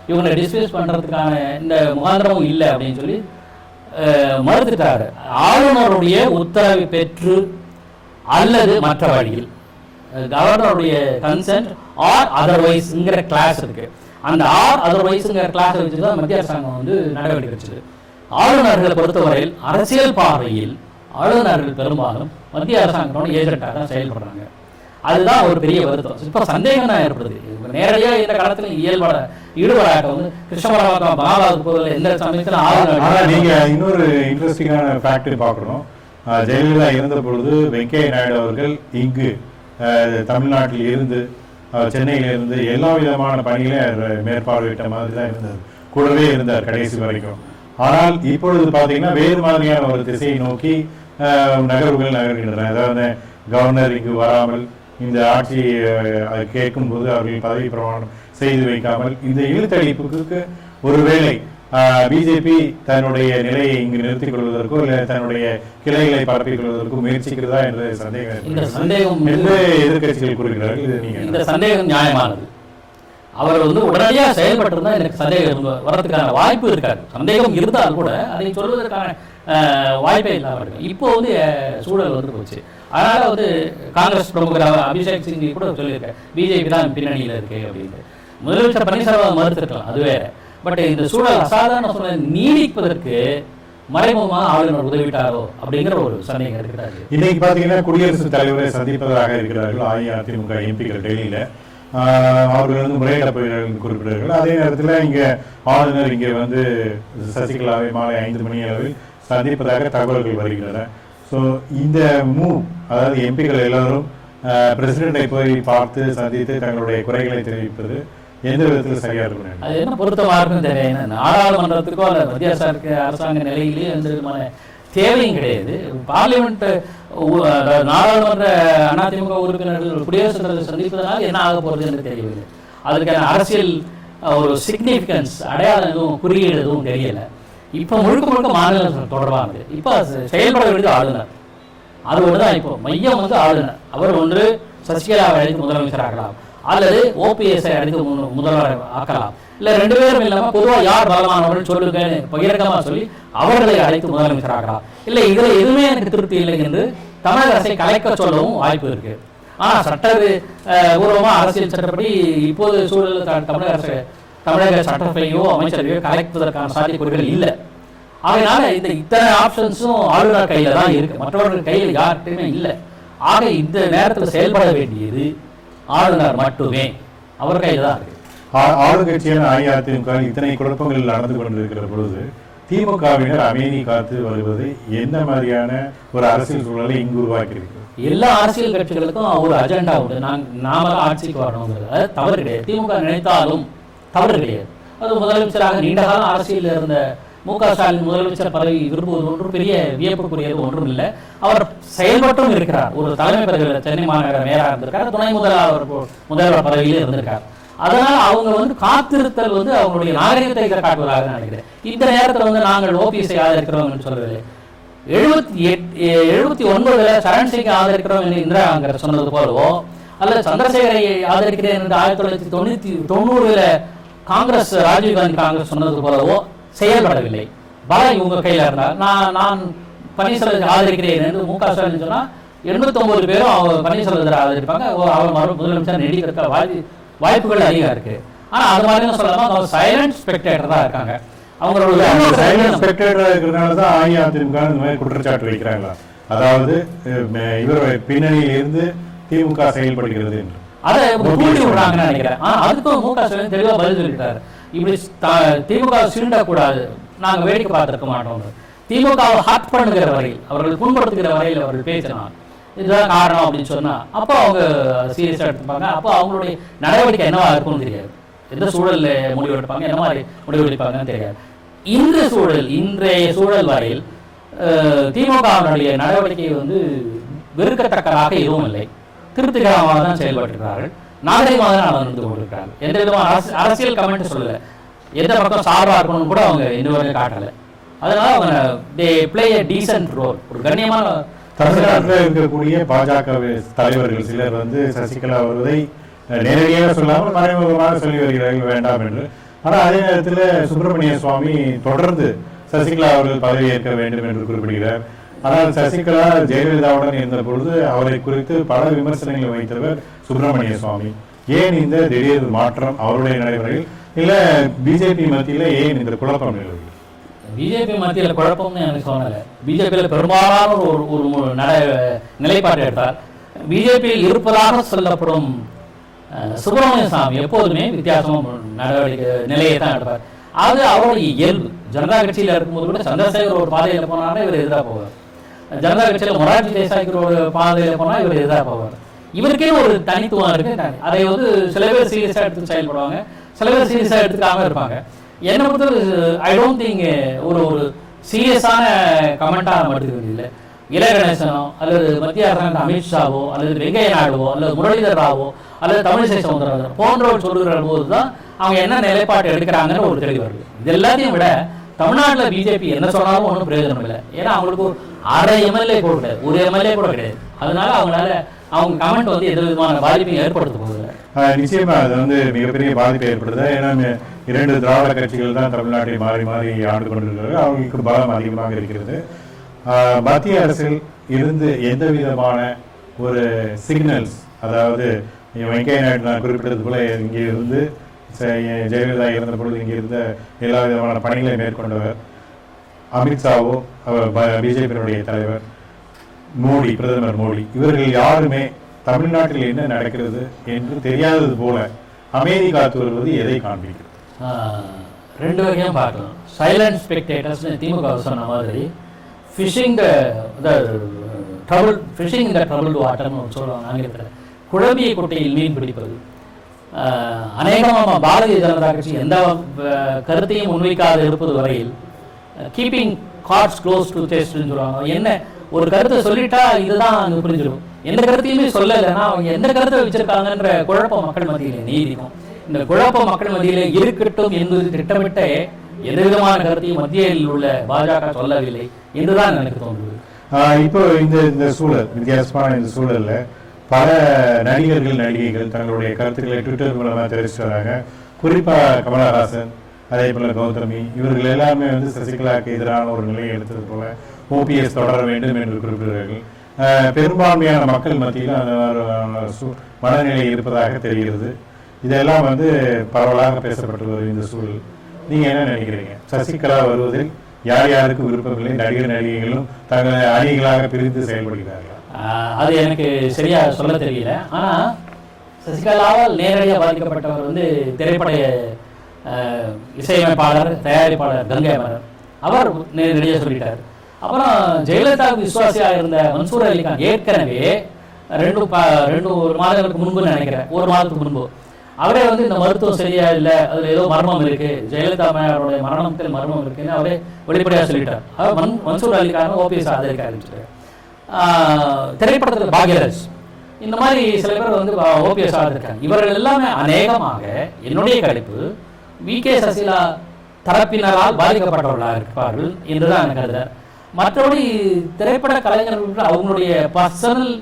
இவங்களை டிஸ்மிஸ் பண்ணுறதுக்கான இந்த முகாந்திரமும் இல்லை அப்படின்னு சொல்லி மறுத்துட்டாரு. ஆளுநருடைய உத்தரவை பெற்று அல்லது மற்ற வழியில் கவர்னருடைய கன்சென்ட் ஆர் அதர்வைஸ்ங்கிற கிளாஸ் இருக்கு. அந்த ஆர் அதர்வைஸ்ங்கிற கிளாஸ் வச்சுதான் மத்திய அரசாங்கம் வந்து நடவடிக்கை வச்சது. ஆளுநர்களை பொறுத்தவரையில் அரசியல் பார்வையில் ஆளுநர்கள் பெரும்பாலும் மத்திய அரசாங்கத்தோட ஏஜென்ட்டாக தான் செயல்படுறாங்க. அதுதான் ஒரு பெரிய வருத்தம். இப்போ சந்தேகம் தான் ஏற்படுது. நேரடியாக இந்த காலத்தில் ஈடுபடாட்ட வந்து கிருஷ்ணபுரம் பாலாவுக்கு போதில் எந்த சமயத்தில் ஆளுநர். நீங்க இன்னொரு இன்ட்ரெஸ்டிங்கான ஃபேக்ட் பார்க்கணும். ஜெயலலிதா இருந்த பொழுது வெங்கையா நாயுடு அவர்கள் இங்கு தமிழ்நாட்டில் இருந்து சென்னையில் இருந்து எல்லா விதமான பணிகளையும் மேற்பார்வையிட்ட மாதிரி தான் இருந்தார், கூடவே இருந்தார் கடைசி வரைக்கும். ஆனால் இப்பொழுது பார்த்தீங்கன்னா வேறு மாதிரியான ஒரு திசையை நோக்கி நகர்வுகள் நகர்கின்றன. அதாவது கவர்னர் இங்கு வராமல் இந்த ஆட்சி கேட்கும் போது அவர்கள் பதவி பிரமாணம் செய்து வைக்காமல் இந்த இழுத்தடிப்புக்கு ஒருவேளை பிஜேபி தன்னுடைய நிலையை இங்கு நிறுத்திக் கொள்வதற்கோ இல்லை தன்னுடைய கிளைகளை பரப்பிக் கொள்வதற்கோ முயற்சிக்கிறதா என்ற சந்தேகம் எதிர்கட்சிகள் கூறுகிறார்கள். இந்த சந்தேகம் நியாயமானது. அவர் வந்து உடனடியாக செயல்பட்டிருந்தா எனக்கு சந்தேகம் வர்றதுக்கான வாய்ப்பு இருக்காது. சந்தேகம் இருந்தால் கூட அதை சொல்வதற்கான வாய்ப்பே இல்லாமல் இருக்கு. இப்போ வந்து சூழல் வந்து போச்சு. அதனால வந்து காங்கிரஸ் பிரமுகர் அபிஷேக் சிங் கூட சொல்லியிருக்காரு பிஜேபி தான் பின்னணியில் இருக்கு அப்படின்ட்டு. முதலமைச்சர் பன்னீர்செல்வம் மறுத்திருக்கலாம், அது வேற. பட் இந்த சூழல் அசாதாரண சூழலை நீடிப்பதற்கு மறைமுகமாக ஆளுநர் உதவிட்டாரோ அப்படிங்கிற ஒரு சந்தேகம் இருக்கிறாரு. இன்னைக்கு பாத்தீங்கன்னா குடியரசுத் தலைவரை சந்திப்பதாக இருக்கிறார்கள் அஇஅதிமுக எம்பிக்கள் டெல்லியில. அவர்கள் வந்து முறையிட போகிறார்கள் குறிப்பிட்டார்கள். அதே நேரத்தில் இங்கே ஆளுநர் இங்கே வந்து சசிகலாவை மாலை 5 மணி அளவில் சந்திப்பதாக தகவல்கள் வருகின்றன. ஸோ இந்த மூவ், அதாவது எம்பிக்கள் எல்லாரும் பிரசிடென்ட்டை போய் பார்த்து சந்தித்து தங்களுடைய குறைகளை தெரிவிப்பது எந்த விதத்தில் சரியா இருக்கும்? அது என்ன பொருத்தமாக இருக்குன்னு தெரியும். நாடாளுமன்றத்துக்கோ அல்ல மத்திய அரசாங்க நிலையிலேயே எந்த விதமான தேவையும் கிடையாது. பார்லிமெண்ட் நாடாளுமன்ற அதிமுக உறுப்பினர்கள் குடியரசுத் தலைவர் சந்திப்பதனால் என்ன ஆக போகிறது என்று தெரியவில்லை. அதுக்கான அரசியல் ஒரு சிக்னிஃபிகன்ஸ் அடையாளம் எதுவும் குறியீடு எதுவும் தெரியலை. இப்போ முழுக்க முழுக்க மாநிலம் தொடர்பானது. இப்போ செயல்பட வேண்டியது ஆளுநர். அது ஒன்றுதான். இப்போ மையம் வந்து ஆளுநர். அவர் ஒன்று சசிகலாவை அழைத்து முதலமைச்சர் ஆக்கலாம், அல்லது ஓபிஎஸ்ஐ அழைத்து முதல்வர் ஆக்கலாம், இல்லை 2 பேரும் இல்லாமல் பொதுவாக யார் பலமானவர்கள் சொல்லுங்கன்னு பகிரங்கமாக சொல்லி அவர்களை அழைத்து முதலமைச்சர் ஆகலாம். இல்லை இதில் எதுவுமே எனக்கு திருப்தி இல்லை என்று தமிழக அரசை கலைக்க சொல்லவும் வாய்ப்பு இருக்கு. ஆனால் சட்ட பூர்வமாக அரசியல் சட்டப்படி இப்போது சூழல் தமிழக சட்டத்தையோ அமைச்சரையோ கலைப்பதற்கான சாத்தியக்கூறுகள் இல்லை. அதனால இந்த இத்தனை ஆப்ஷன்ஸும் ஆளுநர் கையில தான் இருக்கு, மற்றவர்கள் கையில் யார்கிட்டையுமே இல்லை. ஆக இந்த நேரத்தில் செயல்பட வேண்டியது ஆளுநர் மட்டுமே, அவர் கையில் தான் இருக்கு. ஆளுங்கட்சியான அஇஅதிமுக இத்தனை குழப்பங்கள் நடந்து கொண்டிருக்கிற பொழுது திமுகவினர் அமைதி காத்து வருவது என்ன மாதிரியான ஒரு அரசியல் சூழலை இங்கு உருவாக்கி இருக்கு? எல்லா அரசியல் கட்சிகளுக்கும் ஒரு அஜெண்டா உண்டு. நாம தான் ஆட்சிக்கு வரணுங்கிறது தவறு கிடையாது. திமுக நினைத்தாலும் தவறு கிடையாது. அது முதலமைச்சராக நீண்ட காலம் அரசியல் இருந்த மு.க. ஸ்டாலின் முதலமைச்சர் பதவி விரும்புவது ஒன்றும் பெரிய வியப்புக்குரியது ஒன்றும் இல்லை. அவர் செயல்பட்டும் இருக்கிறார். ஒரு தலைமை பதவியில் சென்னை மாநகர மேயராக இருந்திருக்கார், துணை முதல்வர் பதவியிலே இருந்திருக்கார். அதனால அவங்க வந்து காத்திருத்தல் வந்து அவங்களுடைய நாகரிகத்தை காட்டுவதாக நினைக்கிறேன். இந்த நேரத்தில் வந்து நாங்கள் ஓபிஎஸ்ஐ ஆதரிக்கிறோம் என்று சொல்லவில்லை. 79 சரண் சிங்கை ஆதரிக்கிறோம் என்று இந்திரா காங்கிரஸ் சொன்னது போலவோ, அல்லது சந்திரசேகரை ஆதரிக்கிறேன் என்று 1990 காங்கிரஸ் ராஜீவ்காந்தி காங்கிரஸ் சொன்னது போலவோ செயல்படவில்லை. பலம் இவங்க கையில் இருந்தால் நான் பன்னீர்செல்வத்தை ஆதரிக்கிறேன் என்று மு.க. ஸ்டாலின் சொன்னால் 89 பேரும் அவங்க பன்னீர்செல்வத்தை ஆதரிப்பாங்க. அவர் முதலமைச்சர் நீடிக்க வாய்ப்புகள் அதிகம் இருக்கு. ஆனா அது மாதிரி சொல்லாம அவங்க சைலண்ட் ஸ்பெக்டேட்டர் தான் இருக்காங்க. அவங்களோட சைலண்ட் ஸ்பெக்டேட்டர் இருக்கிறதுனால தான் அஇஅதிமுக இந்த மாதிரி குற்றச்சாட்டு வைக்கிறாங்களா? அதாவது இவர் பின்னணியில் இருந்து திமுக செயல்படுகிறது என்று அதை தூண்டி விடுறாங்கன்னு நினைக்கிறேன். அதுக்கும் மு.க. ஸ்டாலின் தெளிவா பதில் சொல்லிட்டாரு. இப்படி திமுக சீண்டக்கூடாது, நாங்க வேடிக்கை பார்த்திருக்க மாட்டோம். திமுகவை ஹார்ட் பண்ணுகிற வரையில், அவர்கள் புண்படுத்துகிற வரையில் அவர்கள் பேசினாங்க, இதுதான் காரணம் அப்படின்னு சொன்னா அப்போ அவங்க சீரியஸா எடுத்துப்பாங்க. அப்போ அவங்களுடைய நடவடிக்கை என்னவா இருக்கும்னு தெரியாது. எந்த சூழல்ல முடிவெடுப்பாங்க, என்ன மாதிரி முடிவெடுப்பாங்கன்னு தெரியாது. இன்றைய சூழல் வரையில் திமுகவினுடைய நடவடிக்கை வந்து வெறுக்கத்தக்கதாக எதுவும் இல்லை. திருப்திகரமாக தான் செயல்பட்டிருக்கிறார்கள், நாகரிகமாக தான் நடந்து கொண்டிருக்கிறார்கள். எந்த விதமான அரசியல் கமெண்ட் சொல்லலை, எந்த பக்கம் சார்பாக இருக்கணும்னு கூட அவங்க இன்னும் காட்டலை. அதனால அவங்க they play a decent role, ஒரு கண்ணியமான. தமிழ்நாட்டில் இருக்கக்கூடிய பாஜக தலைவர்கள் சிலர் வந்து சசிகலா வருவதை நேரடியாக சொல்லாமல் மறைமுகமாக சொல்லி வருகிறார்கள் வேண்டாம் என்று. ஆனால் அதே நேரத்தில் சுப்பிரமணிய சுவாமி தொடர்ந்து சசிகலா அவர்கள் பதவியேற்க வேண்டும் என்று குறிப்பிடுகிறார். ஆனால் சசிகலா ஜெயலலிதாவுடன் இருந்த பொழுது அவரை குறித்து பல விமர்சனங்களை வைத்தவர் சுப்பிரமணிய சுவாமி. ஏன் இந்த திடீர் மாற்றம் அவருடைய நடைமுறையில், இல்லை பிஜேபி மத்தியில் ஏன் இந்த குழப்பம் நிலவுகிறது? பிஜேபி மத்தியில் குழப்பம்னு எனக்கு சொன்னல. பிஜேபியில் பெரும்பாலான ஒரு நிலைப்பாட்டை எடுத்தார். பிஜேபியில் இருப்பதாக சொல்லப்படும் சுப்பிரமணிய சாமி எப்போதுமே வித்தியாசமாக நடவடிக்கை நிலையை தான் எடுப்பார். அது அவருடைய இயல்பு. ஜனதா கட்சியில் இருக்கும்போது கூட சந்திரசேகர் ஒரு பாதையில் போனாலும் இவர் எதிராக போவார். ஜனதா கட்சியில் மொரார்ஜி தேசாய்க்கு ஒரு பாதையில் போனால் இவர் எதிராக போவார். இவருக்கே ஒரு தனித்துவம் இருக்கு. அதை வந்து சில பேர் சீரியஸாக எடுத்து செயல்படுவாங்க, சில பேர் சீரியஸாக எடுத்துக்காம இருப்பாங்க. என்னை பொறுத்த ஐ டோன்ட் திங்க் ஒரு சீரியஸான கமெண்டாக நம்ம எடுத்துக்கிறது இல்லை. இளைய கணேசனோ அல்லது மத்திய அரசாங்க அமித்ஷாவோ அல்லது வெங்கையா நாயுடுவோ அல்லது முரளிதர் ராவோ அல்லது தமிழிசை சவுந்தரராஜன் போன்றவர் சொல்கிற போது தான் அவங்க என்ன நிலைப்பாடு எடுக்கிறாங்கன்னு ஒரு தெளிவு வருது. இது எல்லாத்தையும் விட தமிழ்நாட்டில் பிஜேபி என்ன சொன்னாலும் ஒன்றும் பிரயோஜனம் இல்லை. ஏன்னா அவங்களுக்கு ஒரு அரை எம்எல்ஏ கூட கிடையாது, ஒரு எம்எல்ஏ கூட கிடையாது. அதனால அவங்களால அவங்க கமெண்ட் வந்து எந்த விதமான பாதிப்பையும் ஏற்படுத்த போகுது. நிச்சயமா அது வந்து மிகப்பெரிய பாதிப்பை ஏற்படுது. ஏன்னா 2 திராவிட கட்சிகள் தான் தமிழ்நாட்டை மாறி மாறி ஆண்டு கொண்டிருக்கிறது. அவங்களுக்கு பலம் அதிகமாக இருக்கிறது. மத்திய அரசில் இருந்து எந்த விதமான ஒரு சிக்னல்ஸ், அதாவது வெங்கையா நாயுடு நான் குறிப்பிட்டது போல இங்கே இருந்து ஜெயலலிதா இருந்த பொழுது இங்கே இருந்த எல்லா விதமான பணிகளை மேற்கொண்டவர், அமித்ஷாவோ பிஜேபியினுடைய தலைவர், மோடி, பிரதமர் மோடி, இவர்கள் யாருமே தமிழ்நாட்டில் என்ன நடக்கிறது என்று தெரியாதது போல அமைதி காத்து வருவது எதை காண்பிக்கிறது? 2 வகையும் பார்க்கலாம். சைலண்ட் ஸ்பெக்டேட்டர்ஸ் திமுக சொன்ன மாதிரி ஃபிஷிங் த ட்ரபிள் வாட்டர்னு சொல்லுவாங்க ஆங்கிலத்தில். குழம்பிய குட்டையில் மீன் பிடிப்பது. அநேகமாக பாரதிய ஜனதா கட்சி எந்த கருத்தையும் முன்வைக்காது இருப்பது வரையில் கீப்பிங் கார்ட்ஸ் க்ளோஸ் டு செஸ்ட்னு சொல்லுவாங்க. என்ன ஒரு கருத்தை சொல்லிட்டா இதுதான் அங்கே புரிஞ்சிடும். எந்த கருத்தையுமே சொல்லலைன்னா அவங்க எந்த கருத்தை வச்சிருக்காங்கன்ற குழப்பம் மக்கள் மத்தியில் நீடிக்கும். இந்த குழப்பம் மக்கள் மத்தியிலே இருக்கட்டும் என்பது திட்டமிட்டே எந்த விதமான கருத்தையும் மத்தியில் உள்ள பாஜக சொல்லவில்லை என்றுதான் எனக்கு தோன்றுது. இப்போ இந்த சூழல், வித்தியாசமான இந்த சூழல்ல பல நடிகர்கள் நடிகைகள் தங்களுடைய கருத்துக்களை ட்விட்டர் மூலமாக தெரிவித்து வராங்க. குறிப்பாக கமலஹாசன், அதே போல கௌதமி, இவர்கள் எல்லாமே வந்து சசிகலாவுக்கு எதிரான ஒரு நிலையை எடுத்தது போல ஓபிஎஸ் தொடர வேண்டும் என்று குறிப்பிடுகிறார்கள். பெரும்பான்மையான மக்கள் மத்தியில் அந்த மனநிலை இருப்பதாக தெரிகிறது. இதெல்லாம் வந்து பரவலாக பேசப்பட்டு வரும் இந்த சூழல். நீங்க என்ன நினைக்கிறீங்க? சசிகலா வருவதில் யார் யாருக்கு விருப்பமில்லை? நடிகர் நடிகைகளும் தங்களை அணிகளாக பிரித்து செயல்படுகிறார்கள். அது எனக்கு சரியா சொல்ல தெரியல. ஆனா சசிகலாவால் நேரடியாக பாதிக்கப்பட்டவர் வந்து திரைப்பட இசையமைப்பாளர், தயாரிப்பாளர் கங்கை அமரன். அவர் நேரடியாக சொல்லிட்டார். அப்புறம் ஜெயலலிதாவுக்கு விசுவாசியாக இருந்த மன்சூர் அலிகான் ஏற்கனவே 2 மாதங்களுக்கு முன்பு நினைக்கிறேன், 1 மாதத்துக்கு முன்பு அவரே வந்து இந்த மருத்துவம் சரியா இல்லை, அதுல ஏதோ மர்மம் இருக்கு, ஜெயலலிதா அவருடைய மரணத்தில் மர்மம் இருக்குன்னு அவரே வெளிப்படையாக சொல்லிட்டார். அவர் மன்சூர் அலிகான் ஓபிஎஸ் ஆதரிக்க ஆரம்பிச்சிட்டார். திரைப்படத்தில் பாக்யராஜ், இந்த மாதிரி சில பேர் வந்து ஓபிஎஸ் ஆதரிக்காங்க. இவர்கள் எல்லாமே அநேகமாக என்னுடைய கணிப்பு வி.கே. சசிகலா தரப்பினரால் பாதிக்கப்பட்டவர்களாக இருப்பார்கள் என்றுதான் எனக்கு கருதுறேன். மற்றபடி திரைப்பட கலைஞர்கள் அவங்களுடைய பர்சனல்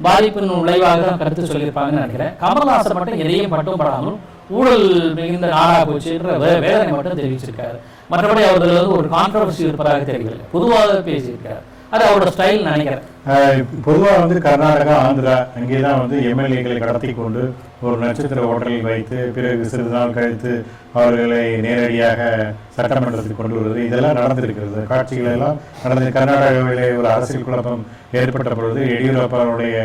பாதிப்பின் விளைவாக தான் கருத்து சொல்லியிருப்பாங்கன்னு நினைக்கிறேன். கமல்ஹாசன் மட்டும் எதையும் மட்டும் படாமல் ஊழல் மிகுந்த நாடாக போச்சுன்ற வேதனை மட்டும் தெரிவிச்சிருக்காரு. மற்றபடி அவர்கள் வந்து ஒரு கான்ட்ரவர்சி இருப்பதாக தெரியல, பொதுவாக பேசியிருக்காரு. அது அவரோட ஸ்டைல் நினைக்கிறேன். பொதுவாக வந்து கர்நாடகா, ஆந்திரா அங்கேதான் வந்து எம்எல்ஏக்களை கடத்தி கொண்டு ஒரு நட்சத்திர ஹோட்டலில் வைத்து பிறகு சிறிது நாள் கழித்து அவர்களை நேரடியாக சட்டமன்றத்துக்கு கொண்டு வருவது, இதெல்லாம் நடந்திருக்கிறது. காட்சிகள் எல்லாம் நடந்து கர்நாடகாவிலே ஒரு அரசியல் குழப்பம் ஏற்பட்ட பொழுது எடியூரப்பாவுடைய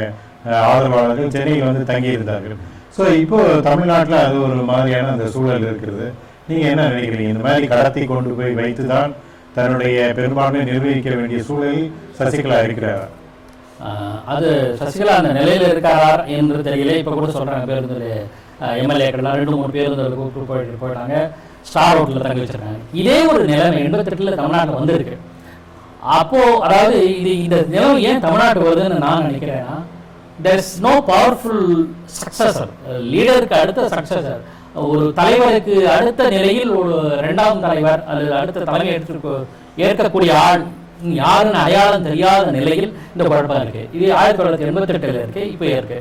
ஆதரவாளர்கள் சென்னையில் வந்து தங்கியிருந்தார்கள். ஸோ இப்போ தமிழ்நாட்டில் அது ஒரு மாதிரியான அந்த சூழல் இருக்கிறது. நீங்கள் என்ன நினைக்கிறீங்க? இந்த மாதிரி கடத்தி கொண்டு போய் வைத்து தான் தன்னுடைய பெரும்பான்மையை நிர்வகிக்க வேண்டிய சூழலில் சசிகலா இருக்கிறாரா? அது சசிகலா அந்த நிலையில் இருக்காரா என்று தெரியல. இப்போ கூட சொல்கிறாங்க, பேருந்து எம்எல்ஏக்கள்லாம் 2-3 பேருந்துகள் கூப்பிட்டு போயிட்டாங்க. ஸ்டார் ஹோட்டலில் தங்க வச்சிருக்காங்க. இதே ஒரு நிலைமை 88 தமிழ்நாட்டில் வந்திருக்கு. அப்போ அதாவது இந்த நிலைமை ஏன் தமிழ்நாட்டுக்கு வருதுன்னு நான் நினைக்கிறேன்னா, there is no powerful successor, லீடருக்கு அடுத்த சக்சஸர், ஒரு தலைவருக்கு அடுத்த நிலையில் ஒரு 2ஆம் தலைவர் அல்லது அடுத்த தலைமை ஏற்கக்கூடிய ஆள் யாருன்னு அடையாளம் தெரியாத நிலையில் இந்த குழப்பம் இருக்கு. இது 1988 இருக்கு, இப்போ இருக்கு.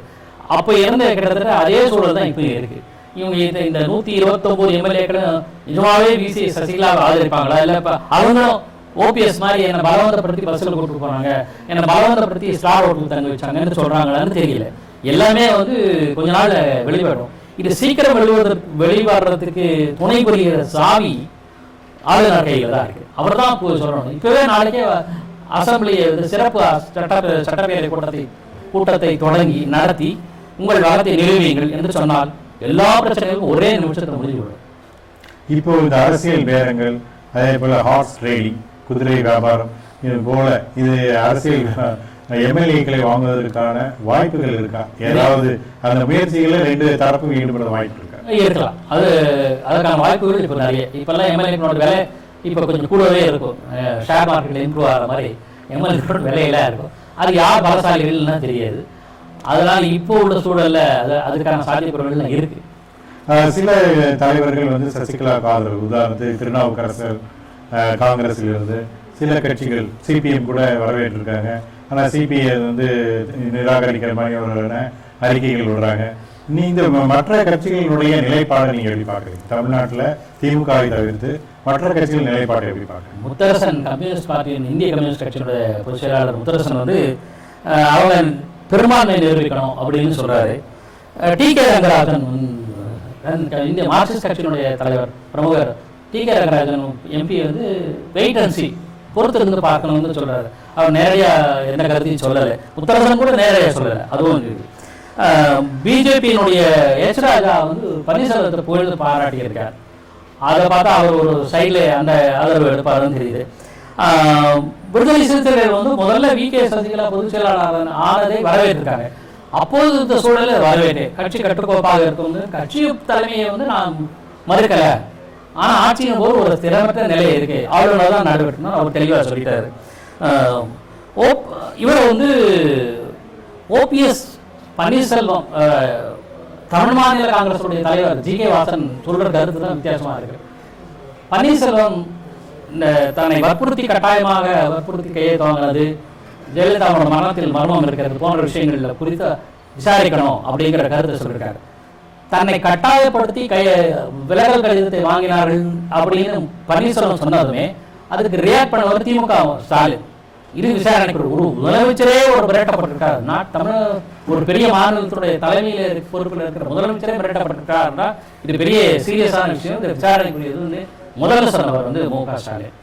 அப்போ இருந்த கிட்டத்தட்ட அதே சூழல் தான் இப்போ இருக்கு. இவங்க இந்த 129 எம்எல்ஏக்களும் நிஜமாவே விசி சசிகலாவை ஆதரிப்பாங்களா, இல்லை இப்போ அவங்களும் ஓபிஎஸ் மாதிரி என்னை பலவந்தப்படுத்தி பஸ்ஸில் கூப்பிட்டு போனாங்க, என்னை பலவந்தப்படுத்தி ஸ்டார் ஹோட்டல் தங்க வச்சாங்கன்னு சொல்றாங்களான்னு தெரியல. எல்லாமே கொஞ்ச நாள் வெளிவரும். இது சீக்கிரம் வெளிவரத்துக்கு துணை புரிகிற சாவி ஆளுநர் கையில் தான் இருக்கு. அவர் தான் சொல்லணும். இப்பவே நாளைக்கே அசம்பிளி சிறப்பு சட்டப்பேரவை கூட்டத்தை தொடங்கி நடத்தி உங்கள் வாதத்தை நிறுவீங்கள் என்று சொன்னால் எல்லா பிரச்சனைகளும் ஒரே நிமிஷத்தில் முடிவுவிடும். இப்போ இந்த அரசியல் பேரங்கள், அதே போல ஹார்ஸ் ட்ரேடிங், குதிரை வியாபாரம், இது போல இது அரசியல் எம்எல்ஏக்களை வாங்குவதற்கான வாய்ப்புகள் இருக்கா? ஏதாவது அந்த முயற்சிகளை 2 தரப்பும் ஈடுபட வாய்ப்பு இருக்கா? இருக்கலாம். அதுக்கான வாய்ப்புகள் இப்போ நிறைய. இப்பெல்லாம் எம்எல்ஏக்களோட விலை இப்போ கொஞ்சம் கூடவே இருக்கும். ஷேர் மார்க்கெட்ல இம்ப்ரூவ் ஆகிற மாதிரி எம்எல்ஏக்களோட விலையெல்லாம் இருக்கும். அது யார் பலசாலிகள்னா தெரியாது. அதனால இப்போ உள்ள சூழல்ல அதுக்கான சாத்தியக்கூறுகள் இருக்கு. சில தலைவர்கள் சசிகலாவுக்கு ஆதரவு, உதாரணத்துக்கு திருநாவுக்கரசர் காங்கிரஸில் இருந்து சில கட்சிகள் சிபிஎம் கூட வரவேற்றிருக்காங்க. ஆனால் சிபிஐ நிராகரிக்கிற மாதிரி ஒரு அறிக்கைகள் விடுறாங்க. இந்த மற்ற கட்சிகளுடைய நிலைப்பாடை நீங்க எப்படி பாக்குறீங்க? தமிழ்நாட்டில் திமுகவை தவிர்த்து மற்ற கட்சிகள் நிலைப்பாட்டை எப்படி பாக்குறீங்க? முத்தரசன் கம்யூனிஸ்ட் பார்ட்டியின் இந்திய கம்யூனிஸ்ட் கட்சியினுடைய பொதுச் செயலாளர் முத்தரசன் அவங்க பெரும்பான்மை நிரூபிக்கணும் அப்படின்னு சொல்றாரு. டி.கே. ரங்கராஜன் இந்திய மார்க்சிஸ்ட் கட்சியினுடைய தலைவர் பிரமுகர் T K. Rangarajan MP wait and see, பொறுத்திருந்து பார்க்கணும்னு சொல்றாரு. அவர் நேரடியா எந்த கருத்தையும் சொல்லலை. முத்தரசன் கூட நேரடியா சொல்லலை. அதுவும் பிஜேபியினுடைய எச் ராஜா பன்னீர்செல்வத்தை புகழ்ந்து பாராட்டி இருக்கார். அதை பார்த்தா அவர் ஒரு சைட்ல அந்த ஆதரவு எடுப்பாருன்னு தெரியுது. விடுதலை சிறுத்தைகள் முதல்ல வி.கே. சசிகலா பொதுச் செயலாளர் ஆனதை வரவேற்றிருக்காங்க. அப்போது இந்த சூழலை வரவேற்றேன். கட்சி கட்டுக்கோப்பாக இருக்கும். கட்சி தலைமையை நான் மறுக்கல, ஆனா ஆட்சியின் போது ஒரு திறமற்ற நிலை இருக்கு, ஆளுநர் தான் நடுவெட்டணும் அவர் தெளிவாக சொல்லிட்டாரு. இவர் ஓபிஎஸ் பன்னீர்செல்வம் தமிழ் மாநில காங்கிரஸுடைய தலைவர் ஜி.கே. வாசன் சொல்ற கருத்து தான் வித்தியாசமா இருக்கு. பன்னீர்செல்வம் தன்னை கட்டாயமாக வற்புறுத்தி கையெழுத்து வாங்கினது, ஜெயலலிதாவோட மரணத்தில் மர்மம் இருக்கிறது போன்ற விஷயங்கள்ல குறித்து விசாரிக்கணும் அப்படிங்கிற கருத்தை சொல்லியிருக்காரு. தன்னை கட்டாயப்படுத்தி விலகல் கடிதத்தை வாங்கினார்கள் அப்படின்னு பன்னீர்செல்வம் சொன்னதுமே அதுக்கு ரியாக்ட் பண்ணவர் திமுக ஸ்டாலின். இது விசாரணைக்கு ஒரு முதலமைச்சரே மிரட்டப்பட்டிருக்காரு. தமிழ் ஒரு பெரிய மாநிலத்துடைய தலைமையில பொறுப்பில் இருக்கிற முதலமைச்சரே மிரட்டப்பட்டிருக்காருன்னா இது பெரிய சீரியஸான விஷயம். இந்த விசாரணைக்குரியது முதல்ல சொன்னவர் மு.க. ஸ்டாலின்.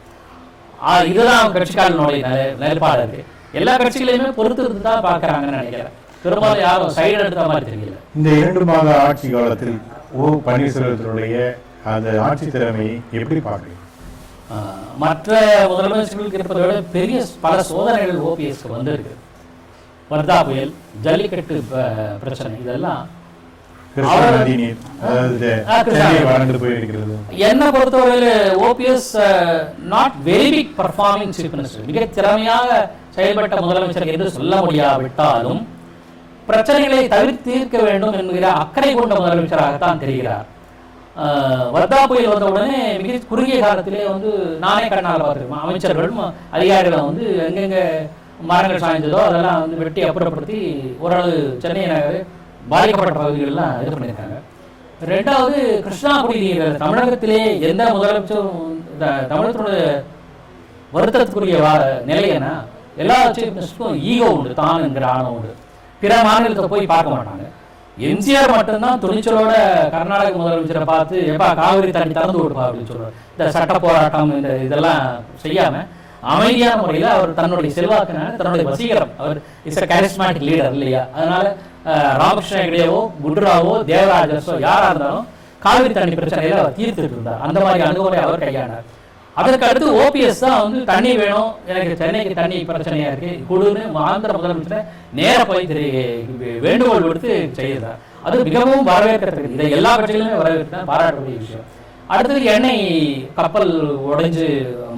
இதுதான் கட்சிக்காரனுடைய நிலைப்பாடு இருக்கு. எல்லா கட்சிகளையுமே பொறுத்து தான் பாக்குறாங்கன்னு நினைக்கிறேன். பெரும்பாலும் யாரும் சைடு எடுத்த மாதிரி தெரியல. இந்த 2 மாத ஆட்சி காலத்தில் பன்னீர்செல்வத்தினுடைய அந்த ஆட்சி திறமையை எப்படி பார்க்குறீங்க? மற்ற முதலமைச்சர்களுக்கு இருப்பதை விட பெரிய பல சோதனைகள் ஓபிஎஸ்க்கு வந்திருக்கு. வர்தா புயல், ஜல்லிக்கட்டு பிரச்சனை, இதெல்லாம் என்ன பொறுத்தவரையில் OPS not very big performing chief minister, மிக திறமையாக செயல்பட்ட முதலமைச்சர் என்று சொல்ல முடியாவிட்டாலும் பிரச்சனைகளை தீர்க்க வேண்டும் என்கிற அக்கறை கொண்ட முதலமைச்சராகத்தான் தெரிகிறார். வர்தா புயல் வந்த உடனே மிக குறுகிய காலத்திலே நானே கண்ணால் பார்த்துருக்கேன். அமைச்சர்களும் அதிகாரிகளும் எங்கெங்க மரங்கள் சாய்ந்ததோ அதெல்லாம் வெட்டி அப்புறப்படுத்தி ஓரளவு சென்னை நகர் பாதிக்கப்பட்ட பகுதிகளெல்லாம் இது பண்ணியிருக்காங்க. 2வது கிருஷ்ணாகுடி நீர் தமிழகத்திலே எந்த முதலமைச்சரும் தமிழகத்தினுடைய வருத்தத்துக்குரிய நிலை என்ன, எல்லா சீஃப் மினிஸ்டருக்கும் ஈகோ உண்டு, தான் என்கிற ஆணவம் உண்டு. பிற மாநிலத்தை போய் பார்க்க மாட்டாங்க. எம்ஜிஆர் மட்டும்தான் துணிச்சலோட கர்நாடக முதலமைச்சரை பார்த்து எப்பா காவிரி தண்ணி திறந்து விடுப்பா அப்படின்னு சொல்றாரு. இந்த சட்ட போராட்டம் இதெல்லாம் செய்யாம அமைதியான முறையில் அவர் தன்னுடைய செல்வாக்குனால தன்னுடைய வசீகரம், அவர் இஸ் அ கரிஸ்மாட்டிக் லீடர் இல்லையா, அதனால ராமகிருஷ்ண ஹெகடேவோ குட்ராவோ தேவராஜஸோ யாரா இருந்தாலும் காவிரி தண்ணி பிரச்சனையில அவர் தீர்த்துட்டு இருந்தார். அந்த மாதிரி அணுகுமுறை அவர் கையாண்டார். அதற்கு அடுத்து ஓபிஎஸ் தான் தண்ணி வேணும், எனக்கு சென்னைக்கு தண்ணி பிரச்சனையா இருக்கு கொடுன்னு ஆந்திர முதலமைச்சர் நேர போய் வேண்டுகோள் விடுத்து செய்தார். அது மிகவும் வரவேற்கிறது. இதை எல்லா கட்சிகளுமே வரவேற்க பாராட்டக்கூடிய விஷயம். அடுத்தது எண்ணெய் கப்பல் உடைஞ்சு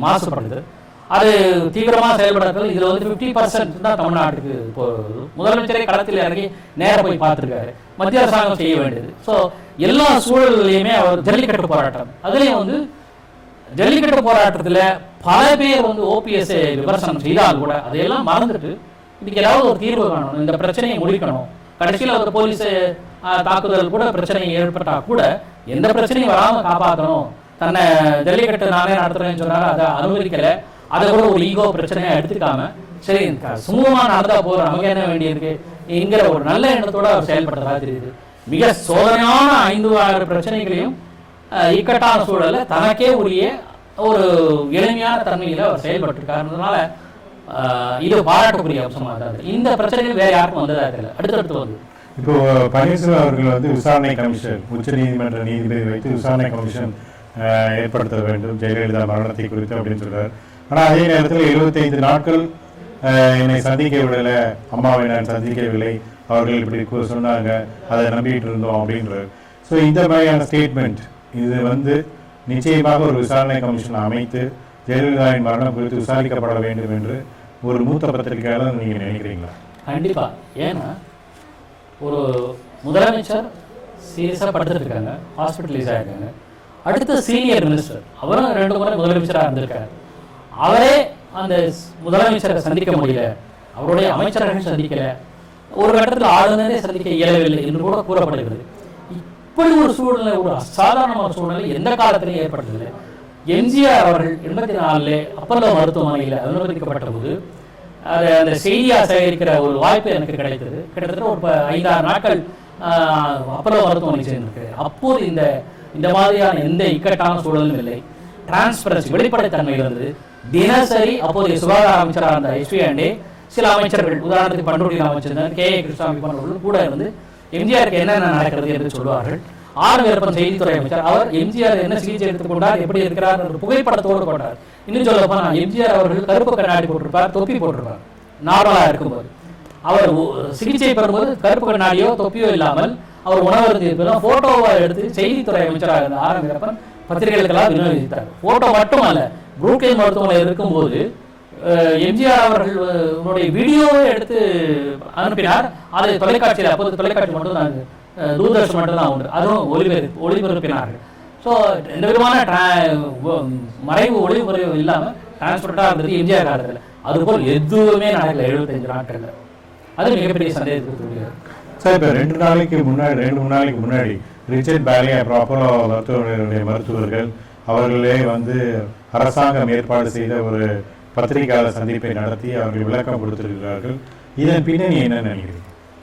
மாசுபடுது, அது தீவிரமாக செயல்படுறது. இதில் வந்து 50% தான் தமிழ்நாட்டுக்கு போகுது. முதலமைச்சரே களத்தில் இறங்கி நேர போய் பார்த்துருக்காரு. மத்திய அரசாங்கம் செய்ய வேண்டியது. ஸோ எல்லா சூழல்லையுமே அவர் ஜல்லிக்கட்டு போராட்டம், அதுலேயும் வந்து ஜல்லிக்கட்டு போராட்டத்தில் பல பேர் வந்து ஓபிஎஸ்ஐ விமர்சனம் செய்தால் கூட அதையெல்லாம் மறந்துட்டு இதுக்கு ஏதாவது ஒரு தீர்வு காணணும், இந்த பிரச்சனையை முடிக்கணும். கடைசியில் ஒரு போலீஸ் தாக்குதல் கூட பிரச்சனை ஏற்பட்டா கூட எந்த பிரச்சனையும் வராமல் காப்பாற்றணும், தன்னை ஜல்லிக்கட்டு நானே நடத்துறேன்னு சொன்னாலும் அதை அனுமதிக்கலை. அதை கூட ஒரு ஈகோ பிரச்சனையாக எடுத்துக்காம சரி சுமூகமாக நடந்தா போகிற நமக்கு என்ன வேண்டியிருக்கு என்கிற ஒரு நல்ல எண்ணத்தோடு அவர் செயல்படுறதா தெரியுது. மிக சோதனையான 5-6 பிரச்சனைகளையும் இக்கட்டான சூழல்ல தனக்கே உரிய ஒரு எளிமையான தன்மையில் அவர் செயல்பட்டுருக்காருனால இது பாராட்டக்கூடிய அம்சமாக தான். இந்த பிரச்சனைகள் வேற யாருக்கும் வந்ததா தெரியல. அடுத்தடுத்து வந்து இப்போ பன்னீர்செல்வம் அவர்கள் வந்து விசாரணை கமிஷன், உச்ச நீதிமன்ற நீதிபதி வைத்து விசாரணை கமிஷன் ஏற்படுத்த வேண்டும் ஜெயலலிதா மரணத்தை குறித்து அப்படின்னு சொல்றாரு. ஆனால் அதே நேரத்தில் 75 நாட்கள் என்னை சந்திக்க விடலை, அம்மாவை நான் சந்திக்கவில்லை, அவர்கள் இப்படி சொன்னாங்க, அதை நம்பிட்டு இருந்தோம் அப்படின்றார். ஸோ இந்த மாதிரியான ஸ்டேட்மெண்ட் இது வந்து நிச்சயமாக ஒரு விசாரணை கமிஷன் அமைத்து ஜெயலலிதாவின் மரணம் குறித்து விசாரிக்கப்பட வேண்டும் என்று ஒரு மூத்த பத்திரிகையாளர் நீங்கள் நினைக்கிறீங்களா? கண்டிப்பா. ஏன்னா ஒரு முதலமைச்சர் சீரியஸாக படுத்துட்டு இருக்காங்க, ஹாஸ்பிட்டலைஸ் ஆகிருக்காங்க. அடுத்த சீனியர் மினிஸ்டர் அவரும் 2 முறை முதலமைச்சராக இருந்திருக்காரு. அவரே அந்த முதலமைச்சரை சந்திக்க முடியல, அவருடைய அமைச்சர்கள் சந்திக்கல, ஒரு கட்டத்தில் ஆளுநரே சந்திக்க இயலவில்லை என்று கூட கூறப்படுகிறது. இப்படி ஒரு சூழ்நிலை, ஒரு அசாதாரணமான சூழ்நிலை எந்த காலத்திலையும் ஏற்பட்டதில்லை. எம்ஜிஆர் அவர்கள் 84 அப்பல்லோ மருத்துவமனையில் அனுமதிக்கப்பட்ட போது அந்த செய்தியாக சேகரிக்கிற ஒரு வாய்ப்பு எனக்கு கிடைத்தது. கிட்டத்தட்ட ஒரு 5-6 நாட்கள் அப்பல்லோ மருத்துவமனை சேர்ந்திருக்கு. அப்போது இந்த மாதிரியான எந்த இக்கட்டான சூழலும் இல்லை. டிரான்ஸ்பரன்சி, வெளிப்படைத்தன்மை இருந்தது. தினசரி அப்போதைய சுகாதார அமைச்சராக இருந்த எஸ்வி சில அமைச்சர்கள், உதாரணத்துக்கு பண்ருட்டியில் அமைச்சர் கே கிருஷ்ணசாமி போன்றவர்கள் கூட இருந்து எம்ஜிஆருக்கு என்னென்ன நடக்கிறது என்று சொல்வார்கள். வீரப்பன் செய்தித்துறை அமைச்சர், அவர் எம்ஜிஆர் என்ன சிகிச்சை எடுத்துக்கொண்டார், எப்படி இருக்கிறார் என்ற புகைப்படத்தோடு கொண்டார். இன்னும் சொல்ல போனால் எம்ஜிஆர் அவர்கள் கருப்பு கண்ணாடி போட்டிருப்பார், தொப்பி போட்டிருப்பார். நார்மலாக இருக்கும்போது அவர் சிகிச்சை பெறும்போது கருப்பு கண்ணாடியோ தொப்பியோ இல்லாமல் அவர் உணவருந்தி இருப்பதும் போட்டோவை எடுத்து செய்தித்துறை அமைச்சராக இருந்த வீரப்பன் பத்திரிகைகளுக்கெல்லாம் விநியோகித்தார். போட்டோ மட்டுமல்ல, புரூக்லின் மருத்துவமனையில் இருக்கும்போது எம்ஜிஆர் அவர்களுடைய வீடியோவை எடுத்து அனுப்பினார். அதை தொலைக்காட்சியில், அப்போது தொலைக்காட்சி மட்டும் தான், தூர்தர்ஷன் மட்டும் தான் உண்டு, அதுவும் ஒளிபரப்பினார்கள். ஸோ எந்த விதமான மறைவு ஒளிபரப்பு இல்லாமல் டிரான்ஸ்போர்ட்டாக இருந்தது எம்ஜிஆர் காலத்தில். அதுபோல் எதுவுமே நடக்கல 75 நாட்களில். அது மிகப்பெரிய சந்தேகத்துக்குரியது. சார், இப்போ 2 3 நாளைக்கு முன்னாடி ரிச்சர்ட் பேலே அப்புறம் அப்போலோ மருத்துவமனையுடைய மருத்துவர்கள் அவர்களே வந்து அரசாங்கம் ஏற்பாடு செய்த ஒரு பத்திரிகையாளர் சந்திப்பை நடத்தி அவர்கள் விளக்கம் கொடுத்திருக்கிறார்கள். இதன் பின்னணி என்ன நினைக்கிறீங்க?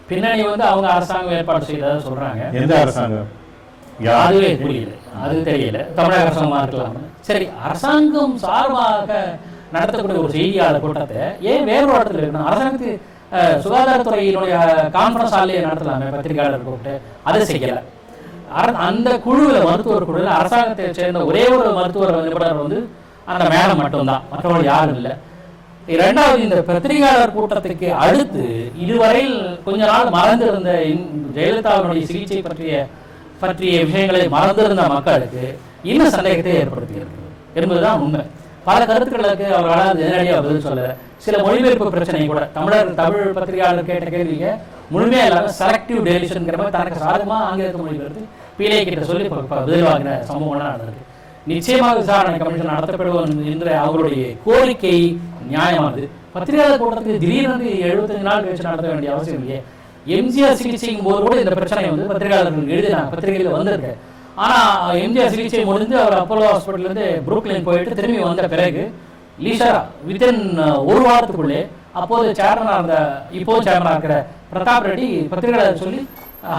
பின்னணி வந்து அவங்க அரசாங்கம் ஏற்பாடு செய்ததாக சொல்றாங்க. எந்த அரசாங்கம்? அதுவே புரியல, அது தெரியல. தமிழக அரசாங்கமாக இருக்கலாம். சரி, அரசாங்கம் சார்பாக நடத்தக்கூடிய ஒரு செய்தியாளர் கூட்டத்தை ஏன் வேறொரு இடத்துல இருக்கணும்? அரசாங்கத்துக்கு சுகாதாரத்துறையினுடைய கான்ஃபரன்ஸ் ஹாலிலே நடத்தலாமே பத்திரிகையாளர் கூப்பிட்டு, அதை செய்யல. அந்த குழுவில், மருத்துவர் குழுவில் அரசாங்கத்தை சேர்ந்த ஒரே ஒரு மருத்துவர் நிபுணர் வந்து அந்த மேடம் மட்டும்தான், மற்றவர்கள் யாரும் இல்லை. 2வது, இந்த பத்திரிகையாளர் கூட்டத்துக்கு அடுத்து இதுவரையில் கொஞ்ச நாள் மறந்திருந்த ஜெயலலிதாவினுடைய சிகிச்சை பற்றிய விஷயங்களை மறந்திருந்த மக்களுக்கு இன்னும் சந்தேகத்தை ஏற்படுத்தியிருக்கு என்பதுதான் உண்மை. பல கருத்துக்களுக்கு அவர்களால் நேரடியாக பதில் சொல்ல, சில மொழிபெயர்ப்பு பிரச்சனை கூட தமிழ் பத்திரிகையாளர் கேட்ட கேள்விக்கு முழுமையாக இல்லாமல் செலக்டிவ் டெலிஷன்ங்கிற மாதிரி தனக்கு சாதகமாக ஆங்கிலத்தை மொழிபெயர்த்து பிள்ளை கிட்ட சொல்லி பதில் வாங்கின சம்பவம்லாம் நடந்திருக்கு. நிச்சயமாக விசாரணை கமிஷன் நடத்தப்படுவோம் என்ற அவர்களுடைய கோரிக்கை நியாயமானது. பத்திரிகையாளர் கூட்டத்துக்கு திடீரென்று 75 நாள் கழிச்சு நடத்த வேண்டிய அவசியம் இல்லையே. எம்ஜிஆர் சிகிச்சைக்கும் போது கூட இந்த பிரச்சனை வந்து பத்திரிகையாளர்கள் எழுதினாங்க, பத்திரிகையில் வந்திருக்கு. ஆனால் எம்ஜிஆர் சிகிச்சை முடிந்து அவர் அப்போலோ ஹாஸ்பிட்டல்லேருந்து புரூக்லின் போயிட்டு திரும்பி வந்த பிறகு லீஷரா வித்தின் 1 வாரத்துக்குள்ளே அப்போது சேர்மனாக இருந்த, இப்போது சேர்மனாக இருக்கிற பிரதாப் ரெட்டி பத்திரிகையாளர் சொல்லி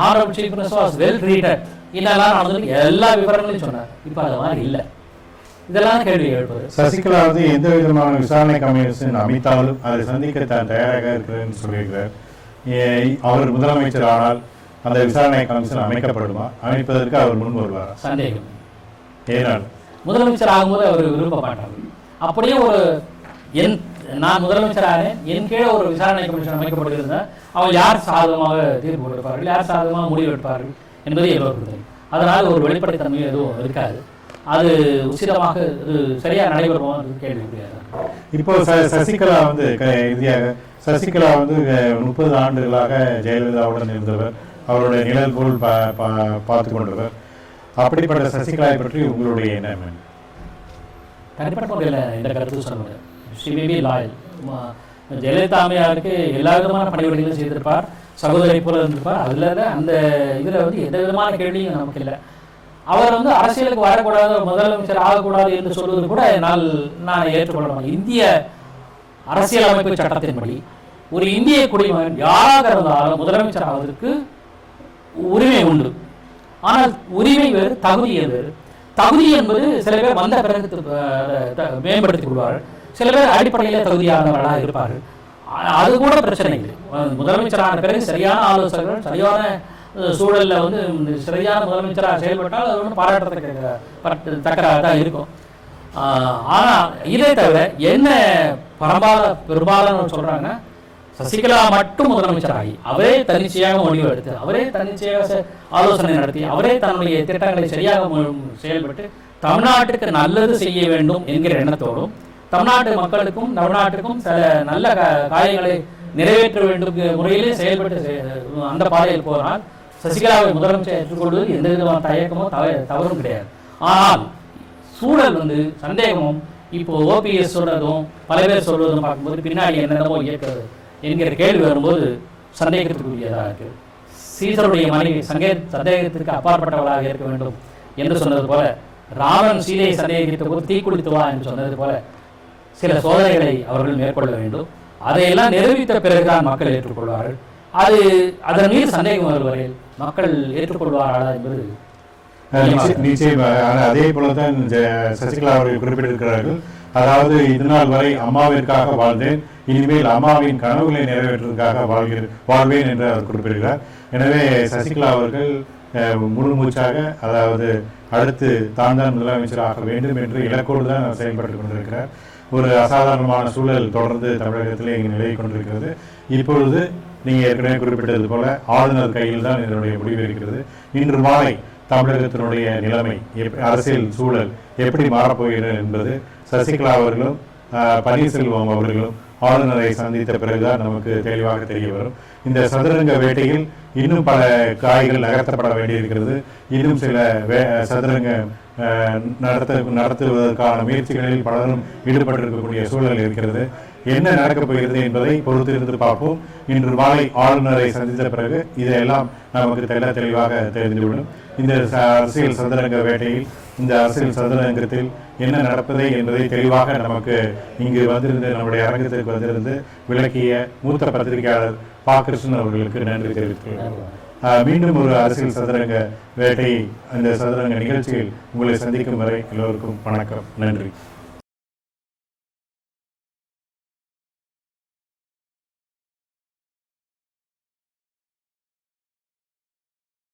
honourable chief minister was well treated, இதெல்லாம் நடந்து எல்லா விவரங்களையும் சொன்னார். இப்போ அது மாதிரி இல்லை. இதெல்லாம் கேள்வி எழுப்பது. சசிகலா வந்து எந்த விதமான விசாரணை கமிஷன் அமைத்தாலும் அதை சந்திக்க தான் தயாராக இருக்கிறேன்னு சொல்லியிருக்கிறார். அவர் முதலமைச்சர் ஆனால் அந்த விசாரணை கமிஷன் அமைக்கப்படுமா? அமைப்பதற்கு அவர் முன் வருவாரா? சந்தேகம். ஏனால் முதலமைச்சர் ஆகும்போது அவர் விரும்ப மாட்டார். அப்படியே நான் முதலமைச்சராக என் கீழே ஒரு விசாரணை கமிஷன் அமைக்கப்படுகிறது, அவங்க யார் சாதகமாக தீர்ப்பு கொடுப்பார்கள், யார் சாதகமாக முடிவு எடுப்பார்கள் என்பது எல்லோருக்கும் தெரியும். அதனால் ஒரு வெளிப்படைத்தன்மை எதுவும் இருக்காது. அது உச்சிதமாக இது சரியாக நடைபெறுமா கேள்வி கிடையாது. இப்போ சசிகலா வந்து இறுதியாக சசிகலா வந்து 30 ஆண்டுகளாக ஜெயலலிதாவுடன் இருந்தவர், அவருடைய நிழல் போல் பார்த்து கொண்டவர். அப்படிப்பட்ட சசிகலாவை பற்றி உங்களுடைய எண்ணம்? தனிப்பட்ட முறையில் இந்த கருத்து சொல்ல முடியாது. She loyal. ஜெயலலிதா அம்மையாருக்கு எல்லா விதமான பணிவிடைகளும் செய்திருப்பார், சகோதரி போல இருந்திருப்பார். அதில் அந்த இதில் வந்து எந்த விதமான கேள்வியும் நமக்கு இல்லை. அவர் வந்து அரசியலுக்கு வரக்கூடாது, முதலமைச்சர் ஆகக்கூடாது என்று சொல்வது கூட நான் ஏற்றுக்கொள்ள மாட்டேன். இந்திய அரசியலமைப்பு சட்டத்தின்படி ஒரு இந்திய குடிமகன் யாராக இருந்தாலும் முதலமைச்சர் ஆவதற்கு உரிமை உண்டு. ஆனால் உரிமை வேறு, தகுதி வேறு. தகுதி என்பது சில பேர் வந்த பிறகு மேம்படுத்திக் கொள்வார்கள், சில பேர் அடிப்படையில் தகுதியானவர்களாக இருப்பார்கள். அது கூட பிரச்சனை இல்லை. முதலமைச்சரான பிறகு சரியான ஆலோசகர்கள், சரியான சூழலில் வந்து சரியான முதலமைச்சராக செயல்பட்டால் அது ஒன்றும் பாராட்டத்தக்கதாக தான் இருக்கும். ஆனால் இதை தவிர என்ன பெரும்பாலான சொல்கிறாங்கன்னா, சசிகலா மட்டும் முதலமைச்சராகி அவரே தன்னிச்சையாக முடிவு எடுத்து, அவரே தன்னிச்சையாக ஆலோசனை நடத்தி, அவரே தன்னுடைய திட்டங்களை சரியாக செயல்பட்டு தமிழ்நாட்டுக்கு நல்லது செய்ய வேண்டும் என்கிற எண்ணத்தோடும், தமிழ்நாட்டு மக்களுக்கும் தமிழ்நாட்டுக்கும் சில நல்ல காரியங்களை நிறைவேற்ற வேண்டும் முறையிலே செயல்பட்டு அந்த பாதையில் போனால் சசிகலாவை முதலமைச்சர் ஏற்றுக்கொள்வது எந்த விதமான தயக்கமோ தவறும் கிடையாது. ஆனால் சூழல் வந்து சந்தேகமும் இப்போ ஓபிஎஸ் சொல்றதும் பல பேர் சொல்வதும் பார்க்கும்போது பின்னாடி என்னென்னமோ இயக்கிறது என்கிற கேள்வி வரும்போது சந்தேகத்திற்குரியதாக இருக்கு. சீசருடைய மனைவி சந்தேகத்திற்கு அப்பாற்பட்டவளாக இருக்க வேண்டும் என்று சொன்னது போல, ராமன் சீதையை சந்தேகித்த போது தீக்குளித்து வா என்று சொன்னது போல சில சோதனைகளை அவர்கள் மேற்கொள்ள வேண்டும். அதையெல்லாம் நிரூபித்த பிறகுதான் மக்கள் ஏற்றுக்கொள்வார்கள். அதன் மீது சந்தேகம் வருவரையில் மக்கள் ஏற்றுக்கொள்வார்களா என்பது நிச்சயமாக. அதே போலதான் சசிகலா அவர்கள் குறிப்பிட்டிருக்கிறார்கள். அதாவது இதுநாள் வரை அம்மாவிற்காக வாழ்ந்தேன், இனிமேல் அம்மாவின் கனவுகளை நிறைவேற்றுவதற்காக வாழ்வேன் என்று அவர் குறிப்பிடுகிறார். எனவே சசிகலா அவர்கள் முழு மூச்சாக, அதாவது அடுத்து தான் முதலமைச்சராக வேண்டும் என்று இலக்கோடு தான் செயல்பட்டு கொண்டிருக்கிறார். ஒரு அசாதாரணமான சூழல் தொடர்ந்து தமிழகத்திலே இங்கு நிலை கொண்டிருக்கிறது. இப்பொழுது நீங்கள் ஏற்கனவே குறிப்பிட்டது போல ஆளுநர் கையில் தான் இதனுடைய முடிவு இருக்கிறது. இன்று மாலை தமிழகத்தினுடைய நிலைமை, அரசியல் சூழல் எப்படி மாறப்போகிறது என்பது சசிகலா அவர்களும் பன்னீர்செல்வம் அவர்களும் ஆளுநரை சந்தித்த பிறகுதான் நமக்கு தெளிவாக தெரிய வரும். இந்த சதுரங்க வேட்டையில் இன்னும் பல காய்கள் நகர்த்தப்பட வேண்டியிருக்கிறது. இன்னும் சில சதுரங்க நடத்துவதற்கான முயற்சிகளில் பலரும் ஈடுபட்டிருக்கக்கூடிய சூழல் இருக்கிறது. என்ன நடக்கப் போகிறது என்பதை பொறுத்திருந்து பார்ப்போம். இன்று மாலை ஆளுநரை சந்தித்த பிறகு இதையெல்லாம் நமக்கு தெளிவாக தெரிந்துவிடும். இந்த அரசியல் சதுரங்க வேட்டையில், இந்த அரசியல் சதுரங்கத்தில் என்ன நடப்பதை என்பதை தெளிவாக நமக்கு இங்கு வந்திருந்து, நம்முடைய அரங்கத்திற்கு வந்திருந்து விளக்கிய மூத்த பத்திரிகையாளர் பா. கிருஷ்ணன் அவர்களுக்கு நன்றி தெரிவித்துள்ளேன். மீண்டும் ஒரு அரசியல் சதுரங்க வேட்டை, அந்த சதுரங்க நிகழ்ச்சியில் உங்களை சந்திக்கும் வரை எல்லோருக்கும் வணக்கம், நன்றி.